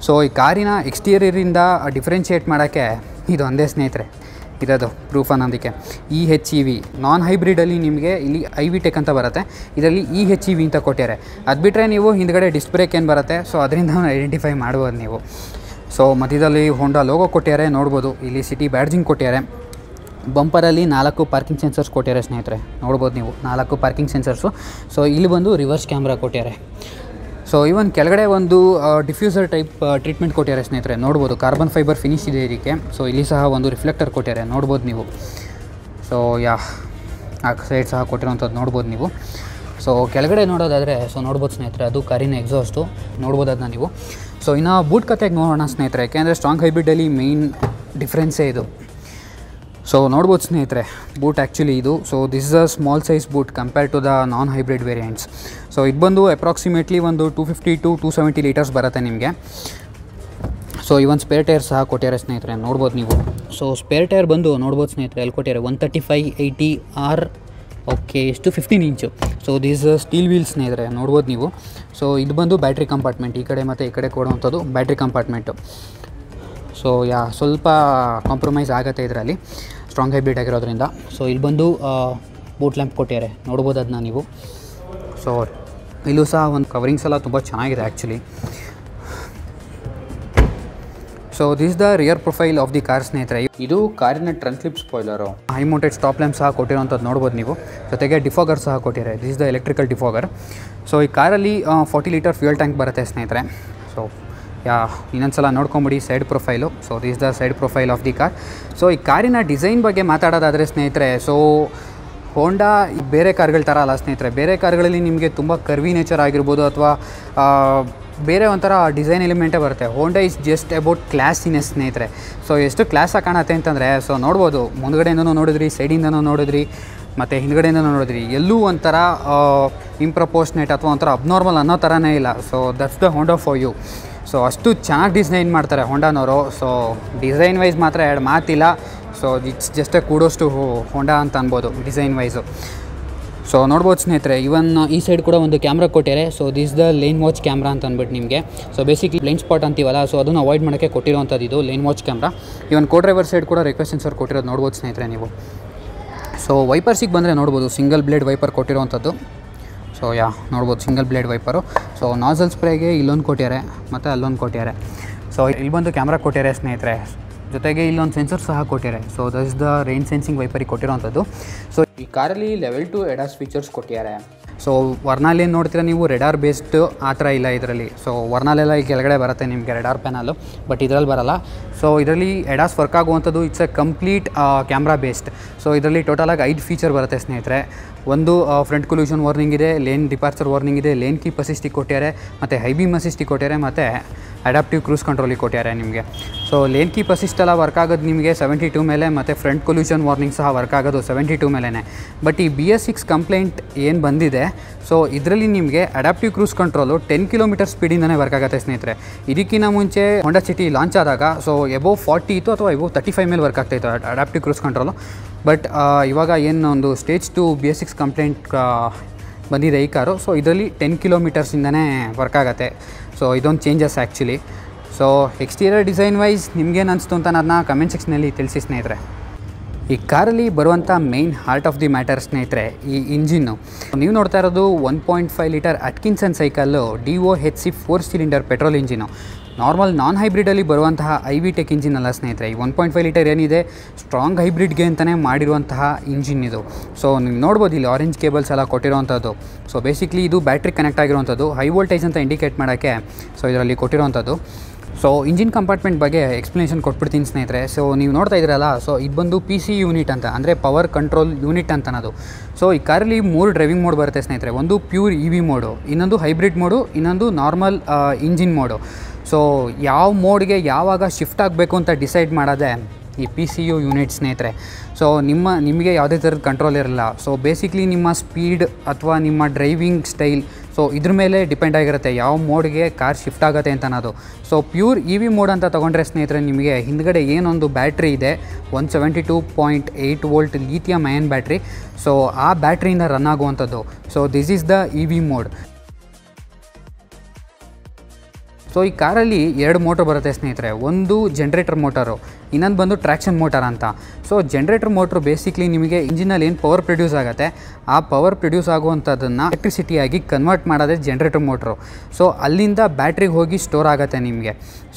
ಸೊ ಈ ಕಾರಿನ ಎಕ್ಸ್ಟೀರಿಯರಿಂದ ಡಿಫ್ರೆನ್ಷಿಯೇಟ್ ಮಾಡೋಕ್ಕೆ ಇದು ಒಂದೇ ಸ್ನೇಹಿತರೆ ಇರೋದು ಪ್ರೂಫ್ ಅನ್ನೋದಕ್ಕೆ. EHEV ನಾನ್ ಹೈಬ್ರಿಡಲ್ಲಿ ನಿಮಗೆ ಇಲ್ಲಿ IV ಟೆಕ್ ಅಂತ ಬರುತ್ತೆ, ಇದರಲ್ಲಿ EHEV ಅಂತ ಕೊಟ್ಟಿದ್ದಾರೆ. ಅದು ಬಿಟ್ಟರೆ ನೀವು ಹಿಂದ್ಗಡೆ ಡಿಸ್ಕ್ ಬ್ರೇಕ್ ಏನು ಬರುತ್ತೆ ಸೊ ಅದರಿಂದ ಐಡೆಂಟಿಫೈ ಮಾಡ್ಬೋದು ನೀವು. ಸೊ ಮಧ್ಯದಲ್ಲಿ ಹೋಂಡಾ ಲೋಗೋ ಕೊಟ್ಟಿದ್ದಾರೆ ನೋಡ್ಬೋದು. ಇಲ್ಲಿ ಸಿಟಿ ಬ್ಯಾಡ್ಜಿಂಗ್ ಕೊಟ್ಟಿದ್ದಾರೆ. ಬಂಪರಲ್ಲಿ 4 ಪಾರ್ಕಿಂಗ್ ಸೆನ್ಸರ್ಸ್ ಕೊಟ್ಟಿದ್ದಾರೆ ಸ್ನೇಹಿತರೆ ನೋಡ್ಬೋದು ನೀವು, 4 ಪಾರ್ಕಿಂಗ್ ಸೆನ್ಸರ್ಸು. ಸೊ ಇಲ್ಲಿ ಬಂದು ರಿವರ್ಸ್ ಕ್ಯಾಮ್ರಾ ಕೊಟ್ಟಿದ್ದಾರೆ. ಸೊ ಇವನ್ ಕೆಳಗಡೆ ಒಂದು ಡಿಫ್ಯೂಸರ್ ಟೈಪ್ ಟ್ರೀಟ್ಮೆಂಟ್ ಕೊಟ್ಟಿದ್ದಾರೆ ಸ್ನೇಹಿತರೆ ನೋಡ್ಬೋದು. ಕಾರ್ಬನ್ ಫೈಬರ್ ಫಿನಿಶ್ ಇದೆ ಇದಕ್ಕೆ. ಸೊ ಇಲ್ಲಿ ಸಹ ಒಂದು ರಿಫ್ಲೆಕ್ಟರ್ ಕೊಟ್ಟಿದ್ದಾರೆ ನೋಡ್ಬೋದು ನೀವು. ಸೊ ಆ ಸೈಡ್ ಸಹ ಕೊಟ್ಟಿರೋಂಥದ್ದು ನೋಡ್ಬೋದು ನೀವು. ಸೊ ಕೆಳಗಡೆ ನೋಡೋದಾದರೆ ಸೊ ನೋಡ್ಬೋದು ಸ್ನೇಹಿತರೆ ಅದು ಕಾರಿನ ಎಕ್ಸಾಸ್ಟು ನೋಡ್ಬೋದು ಅದನ್ನ ನೀವು. ಸೊ ಇನ್ನು ಬೂಟ್ ಕತೆಗೆ ನೋಡೋಣ ಸ್ನೇಹಿತರೆ, ಯಾಕೆಂದರೆ ಸ್ಟ್ರಾಂಗ್ ಹೈಬ್ರಿಡಲ್ಲಿ ಮೇಯ್ನ್ ಡಿಫ್ರೆನ್ಸೇ ಇದು. ಸೊ ನೋಡ್ಬೋದು ಸ್ನೇಹಿತರೆ ಬೂಟ್ ಆ್ಯಕ್ಚುಲಿ ಇದು. So this is a small size boot compare to the non hybrid variants. So ಇದು ಬಂದು ಅಪ್ರಾಕ್ಸಿಮೇಟ್ಲಿ ಒಂದು 250 to 270 ಲೀಟರ್ಸ್ ಬರುತ್ತೆ ನಿಮಗೆ. ಸೊ ಇವನ್ ಸ್ಪೇರ್ ಟೈರ್ ಸಹ ಕೊಟ್ಟಿದ್ದಾರೆ ಸ್ನೇಹಿತರೆ ನೋಡ್ಬೋದು ನೀವು. ಸೊ ಸ್ಪೇರ್ ಟೈರ್ ಬಂದು ನೋಡ್ಬೋದು ಸ್ನೇಹಿತರೆ ಎಲ್ಲಿ ಕೊಟ್ಟಿದ್ದಾರೆ 135/80 ಓಕೆ ಎಷ್ಟು 15 ಇಂಚು. ಸೊ ದಿಸ್ ಸ್ಟೀಲ್ ವೀಲ್ ಸ್ನೇಹಿತರೆ ನೋಡ್ಬೋದು ನೀವು. ಸೊ ಇದು ಬಂದು ಬ್ಯಾಟ್ರಿ ಕಂಪಾರ್ಟ್ಮೆಂಟ್, ಈ ಕಡೆ ಮತ್ತು ಈ ಕಡೆ ಕೊಡುವಂಥದ್ದು ಬ್ಯಾಟ್ರಿ ಕಂಪಾರ್ಟ್ಮೆಂಟು. ಸೊ ಸ್ವಲ್ಪ ಕಾಂಪ್ರಮೈಸ್ ಆಗುತ್ತೆ ಇದರಲ್ಲಿ ಸ್ಟ್ರಾಂಗ್ ಹೈಬ್ರಿಡ್ ಆಗಿರೋದ್ರಿಂದ. ಸೊ ಇಲ್ಲಿ ಬಂದು ಬೂಟ್ ಲ್ಯಾಂಪ್ ಕೊಟ್ಟಿದ್ದಾರೆ ನೋಡ್ಬೋದು ಅದನ್ನ ನೀವು. ಸೊ ಇಲ್ಲೂ ಸಹ ಒಂದು ಕವರಿಂಗ್ಸ್ ಎಲ್ಲ ತುಂಬ ಚೆನ್ನಾಗಿದೆ actually. So this the rear profile of the car ಸ್ನೇಹಿತರೆ. ಇದು ಕಾರಿನ trunk clip spoiler. High mounted stop lamp ಸಹ ಕೊಟ್ಟಿರೋಂಥದ್ದು ನೋಡ್ಬೋದು ನೀವು. ಜೊತೆಗೆ ಡಿಫಾಗರ್ ಸಹ ಕೊಟ್ಟಿದ್ದಾರೆ. This the electrical defogger. So ಈ ಕಾರಲ್ಲಿ 40 ಲೀಟರ್ ಫ್ಯೂಯಲ್ ಟ್ಯಾಂಕ್ ಬರುತ್ತೆ ಸ್ನೇಹಿತರೆ. ಸೊ ಇನ್ನೊಂದ್ಸಲ ನೋಡ್ಕೊಂಬಿಡಿ side profile. So this the side profile of the car. So ಈ ಕಾರಿನ ಡಿಸೈನ್ ಬಗ್ಗೆ ಮಾತಾಡೋದಾದರೆ ಸ್ನೇಹಿತರೆ, ಸೊ ಹೋಂಡಾ ಬೇರೆ ಕಾರ್ಗಳ ಥರ ಅಲ್ಲ ಸ್ನೇಹಿತರೆ. ಬೇರೆ ಕಾರ್ಗಳಲ್ಲಿ ನಿಮಗೆ ತುಂಬ ಕರ್ವಿ ನೇಚರ್ ಆಗಿರ್ಬೋದು ಅಥವಾ ಬೇರೆ ಒಂಥರ ಡಿಸೈನ್ ಎಲಿಮೆಂಟೇ ಬರುತ್ತೆ. ಹೋಂಡಾ ಇಸ್ ಜಸ್ಟ್ ಅಬೌಟ್ ಕ್ಲಾಸಿನೆಸ್ ಸ್ನೇಹಿತರೆ. ಸೊ ಎಷ್ಟು ಕ್ಲಾಸಾಗಿ ಕಾಣುತ್ತೆ ಅಂತಂದರೆ ಸೊ ನೋಡ್ಬೋದು, ಮುಂದ್ಗಡೆಯಿಂದನೂ ನೋಡಿದ್ರಿ, ಸೈಡಿಂದನೂ ನೋಡಿದ್ರಿ, ಮತ್ತು ಹಿಂದ್ಗಡೆಯಿಂದನೂ ನೋಡಿದ್ರಿ, ಎಲ್ಲೂ ಒಂಥರ ಇಂಪ್ರಪೋರ್ಷನೇಟ್ ಅಥವಾ ಒಂಥರ ಅಬ್ನಾರ್ಮಲ್ ಅನ್ನೋ ಥರನೇ ಇಲ್ಲ. So that's the Honda for you. So ಅಷ್ಟು ಚೆನ್ನಾಗಿ ಡಿಸೈನ್ ಮಾಡ್ತಾರೆ ಹೋಂಡಾನವರು. ಸೊ ಡಿಸೈನ್ ವೈಸ್ ಮಾತ್ರ ಎರಡು ಮಾತಿಲ್ಲ. So it's just a kudos to Honda ಅಂತ ಅನ್ಬೋದು ಡಿಸೈನ್ ವೈಸು. ಸೊ ನೋಡ್ಬೋದು ಸ್ನೇಹಿತರೆ ಇವನ್ ಈ ಸೈಡ್ ಕೂಡ ಒಂದು ಕ್ಯಾಮ್ರಾ ಕೊಟ್ಟಿದ್ದಾರೆ. So this the lane watch camera ಅಂತ ಅಂದ್ಬಿಟ್ಟು ನಿಮಗೆ. ಸೊ ಬೇಸಿಕ್ಲಿ ಬ್ಲೈಂಡ್ ಸ್ಪಾಟ್ ಅಂತೀವಲ್ಲ, ಸೊ ಅದನ್ನು ಅವಾಯ್ಡ್ ಮಾಡೋಕ್ಕೆ ಕೊಟ್ಟಿರೋವಂಥದ್ದು ಇದು lane watch camera. Even co driver side ಕೂಡ ರಿಕ್ವೆಸ್ಟ್ ಸೆನ್ಸರ್ ಕೊಟ್ಟಿರೋದು ನೋಡ್ಬೋದು ಸ್ನೇಹಿತರೆ ನೀವು. ಸೊ ವೈಪರ್ಸಿಗೆ ಬಂದರೆ ನೋಡ್ಬೋದು ಸಿಂಗಲ್ ಬ್ಲೇಡ್ ವೈಪರ್ ಕೊಟ್ಟಿರೋವಂಥದ್ದು. ಸೊ ನೋಡ್ಬೋದು single blade wiper. So nozzle ಸ್ಪ್ರೇಗೆ ಇಲ್ಲೊಂದು ಕೊಟ್ಟಿದ್ದಾರೆ ಮತ್ತು ಅಲ್ಲೊಂದು ಕೊಟ್ಟಿದ್ದಾರೆ. ಸೊ ಇಲ್ಲಿ ಬಂದು ಕ್ಯಾಮ್ರಾ ಕೊಟ್ಟಿದ್ದಾರೆ ಸ್ನೇಹಿತರೆ, ಜೊತೆಗೆ ಇಲ್ಲೊಂದು ಸೆನ್ಸರ್ ಸಹ ಕೊಟ್ಟಿದ್ದಾರೆ. So that is the rain sensing ವೈಪರಿಗೆ ಕೊಟ್ಟಿರೋವಂಥದ್ದು. ಸೊ ಈ ಕಾರಲ್ಲಿ ಲೆವೆಲ್ 2 ಎಡಾಸ್ ಫೀಚರ್ಸ್ ಕೊಟ್ಟಿದ್ದಾರೆ. ಸೊ ವರ್ನಾಲ್ ಏನು ನೋಡ್ತೀರಾ ನೀವು, ರೆಡಾರ್ ಬೇಸ್ಡ್ ಆ ಥರ ಇಲ್ಲ ಇದರಲ್ಲಿ. ಸೊ ವರ್ನಾಲೆಲ್ಲ ಈ ಕೆಳಗಡೆ ಬರುತ್ತೆ ನಿಮಗೆ ರೆಡಾರ್ ಪ್ಯಾನಲ್ಲು, ಬಟ್ ಇದರಲ್ಲಿ ಬರೋಲ್ಲ. ಸೊ ಇದರಲ್ಲಿ ಎಡಾಸ್ ವರ್ಕ್ ಆಗುವಂಥದ್ದು it's A complete camera based. So ಇದರಲ್ಲಿ ಟೋಟಲಾಗಿ 5 ಫೀಚರ್ ಬರುತ್ತೆ ಸ್ನೇಹಿತರೆ. ಒಂದು ಫ್ರಂಟ್ ಕೊಲ್ಯೂಷನ್ ವಾರ್ನಿಂಗ್ ಇದೆ, ಲೇನ್ ಡಿಪಾರ್ಚರ್ ವಾರ್ನಿಂಗ್ ಇದೆ, ಲೇನ್ ಕೀಪ್ ಅಸಿಸ್ಟಿಗೆ ಕೊಟ್ಟಿದ್ದಾರೆ, ಮತ್ತು ಹೈ ಬೀಮ್ ಅಸಿಸ್ಟಿಗೆ ಕೊಟ್ಟಿದ್ದಾರೆ, ಮತ್ತು ಅಡಾಪ್ಟಿವ್ ಕ್ರೂಸ್ ಕಂಟ್ರೋಲಿಗೆ ಕೊಟ್ಟಿದ್ದಾರೆ ನಿಮಗೆ. ಸೊ ಲೇನ್ ಕೀಪ್ ಅಸಿಸ್ಟ್ ಎಲ್ಲ ವರ್ಕ್ ಆಗೋದು ನಿಮಗೆ 72 ಮೇಲೆ, ಮತ್ತು ಫ್ರಂಟ್ ಕೊಲ್ಯೂಷನ್ ವಾರ್ನಿಂಗ್ ಸಹ ವರ್ಕ್ ಆಗೋದು 72 ಮೇಲೇ. ಬಟ್ ಈ BS6 ಕಂಪ್ಲೇಂಟ್ ಏನು ಬಂದಿದೆ, ಸೊ ಇದರಲ್ಲಿ ನಿಮಗೆ ಅಡಾಪ್ಟಿವ್ ಕ್ರೂಸ್ ಕಂಟ್ರೋಲು 10 ಕಿಲೋಮೀಟರ್ ಸ್ಪೀಡಿಂದನೇ ವರ್ಕ್ ಆಗುತ್ತೆ ಸ್ನೇಹಿತರೆ. ಇದಕ್ಕಿಂತ ಮುಂಚೆ ಹೋಂಡಾ ಸಿಟಿ ಲಾಂಚ್ ಆದಾಗ ಸೊ ಎಬೋವ್ 40 ಇತ್ತು ಅಥವಾ ಎಬೋವ್ 35 ಮೇಲೆ ವರ್ಕ್ ಆಗ್ತಾಯಿತ್ತು ಅಡಾಪ್ಟಿವ್ ಕ್ರೂಸ್ ಕಂಟ್ರೋಲು. ಬಟ್ ಇವಾಗ ಏನು ಒಂದು ಸ್ಟೇಜ್ 2 BS6 ಕಂಪ್ಲೇಂಟ್ ಬಂದಿದೆ ಈ ಕಾರು. ಸೊ ಇದರಲ್ಲಿ 10 ಕಿಲೋಮೀಟರ್ಸಿಂದನೇ ವರ್ಕ್ ಆಗುತ್ತೆ. ಸೊ ಇದೊಂದು changes actually. So exterior design wise ನಿಮ್ಗೇನು ಅನಿಸ್ತು ಅಂತ ನನ್ನ ಕಮೆಂಟ್ ಸೆಕ್ಷನಲ್ಲಿ ತಿಳಿಸಿ ಸ್ನೇಹಿತರೆ. ಈ ಕಾರಲ್ಲಿ ಬರುವಂಥ main heart of the matter ಸ್ನೇಹಿತರೆ ಈ ಇಂಜಿನ್ನು. ನೀವು ನೋಡ್ತಾ ಇರೋದು 1.5 litre Atkinson cycle DOHC 4 cylinder petrol engine. Normal non ಹೈಬ್ರಿಡಲ್ಲಿ ಬರುವಂತಹ IV ಟೆಕ್ ಇಂಜಿನ್ ಅಲ್ಲ ಸ್ನೇಹಿತರೆ. ಈ 1.5 ಲೀಟರ್ ಏನಿದೆ ಸ್ಟ್ರಾಂಗ್ ಹೈಬ್ರಿಡ್ಗೆ ಅಂತಲೇ ಮಾಡಿರುವಂತಹ ಇಂಜಿನ್ ಇದು. ಸೊ ನೀವು ನೋಡ್ಬೋದು ಇಲ್ಲಿ ಆರೆಂಜ್ ಕೇಬಲ್ಸ್ ಎಲ್ಲ ಕೊಟ್ಟಿರೋವಂಥದ್ದು. ಸೊ ಬೇಸಿಕ್ಲಿ ಇದು ಬ್ಯಾಟ್ರಿ ಕನೆಕ್ಟ್ ಆಗಿರುವಂಥದ್ದು, ಹೈ ವೋಲ್ಟೇಜ್ ಅಂತ ಇಂಡಿಕೇಟ್ ಮಾಡೋಕ್ಕೆ ಸೊ ಇದರಲ್ಲಿ ಕೊಟ್ಟಿರೋವಂಥದ್ದು. ಸೊ ಇಂಜಿನ್ ಕಂಪಾರ್ಟ್ಮೆಂಟ್ ಬಗ್ಗೆ ಎಕ್ಸ್ಪ್ಲನೇಷನ್ ಕೊಟ್ಬಿಡ್ತೀನಿ ಸ್ನೇಹಿತರೆ. ಸೊ ನೀವು ನೋಡ್ತಾ ಇದ್ದೀರಲ್ಲ, ಸೊ ಇದು ಬಂದು PC ಯೂನಿಟ್ ಅಂತ, ಅಂದರೆ ಪವರ್ ಕಂಟ್ರೋಲ್ ಯೂನಿಟ್ ಅಂತ ಅನ್ನೋದು. ಸೊ ಈ ಕಾರಲ್ಲಿ 3 ಡ್ರೈವಿಂಗ್ ಮೋಡ್ ಬರುತ್ತೆ ಸ್ನೇಹಿತರೆ. ಒಂದು ಪ್ಯೂರ್ EV ಮೋಡು, ಇನ್ನೊಂದು ಹೈಬ್ರಿಡ್ ಮೋಡು, ಇನ್ನೊಂದು ನಾರ್ಮಲ್ ಇಂಜಿನ್ ಮೋಡು. ಸೊ ಯಾವ ಮೋಡ್ಗೆ ಯಾವಾಗ ಶಿಫ್ಟ್ ಆಗಬೇಕು ಅಂತ ಡಿಸೈಡ್ ಮಾಡೋದೇ ಈ PCU ಯೂನಿಟ್ ಸ್ನೇಹಿತರೆ. ಸೊ ನಿಮಗೆ ಯಾವುದೇ ಥರದ ಕಂಟ್ರೋಲ್ ಇರಲ್ಲ. ಸೊ ಬೇಸಿಕ್ಲಿ ನಿಮ್ಮ ಸ್ಪೀಡ್ ಅಥವಾ ನಿಮ್ಮ ಡ್ರೈವಿಂಗ್ ಸ್ಟೈಲ್ ಸೊ ಇದ್ರ ಮೇಲೆ ಡಿಪೆಂಡ್ ಆಗಿರುತ್ತೆ ಯಾವ ಮೋಡ್ಗೆ ಕಾರ್ ಶಿಫ್ಟ್ ಆಗುತ್ತೆ ಅಂತ ಅನ್ನೋದು. ಸೊ ಪ್ಯೂರ್ EV ಮೋಡ್ ಅಂತ ತೊಗೊಂಡ್ರೆ ಸ್ನೇಹಿತರೆ ನಿಮಗೆ ಹಿಂದ್ಗಡೆ ಏನೊಂದು ಬ್ಯಾಟ್ರಿ ಇದೆ 172.8 volt lithium iron battery. So ಆ ಬ್ಯಾಟ್ರಿಯಿಂದ ರನ್ ಆಗುವಂಥದ್ದು. So this is the EV mode. So ಈ ಕಾರಲ್ಲಿ 2 ಮೋಟ್ರ್ ಬರುತ್ತೆ ಸ್ನೇಹಿತರೆ. ಒಂದು ಜನ್ರೇಟರ್ ಮೋಟರು, ಇನ್ನೊಂದು ಬಂದು ಟ್ರ್ಯಾಕ್ಷನ್ ಮೋಟರ್ ಅಂತ. ಸೊ ಜನ್ರೇಟರ್ ಮೋಟ್ರು ಬೇಸಿಕ್ಲಿ ನಿಮಗೆ ಇಂಜಿನಲ್ಲಿ ಏನು ಪವರ್ ಪ್ರೊಡ್ಯೂಸ್ ಆಗುತ್ತೆ ಆ ಪವರ್ ಪ್ರೊಡ್ಯೂಸ್ ಆಗುವಂಥದ್ದನ್ನು ಎಲೆಕ್ಟ್ರಿಸಿಟಿಯಾಗಿ ಕನ್ವರ್ಟ್ ಮಾಡೋದೇ ಜನ್ರೇಟರ್ ಮೋಟ್ರು. ಸೊ ಅಲ್ಲಿಂದ ಬ್ಯಾಟ್ರಿಗೆ ಹೋಗಿ ಸ್ಟೋರ್ ಆಗುತ್ತೆ ನಿಮಗೆ.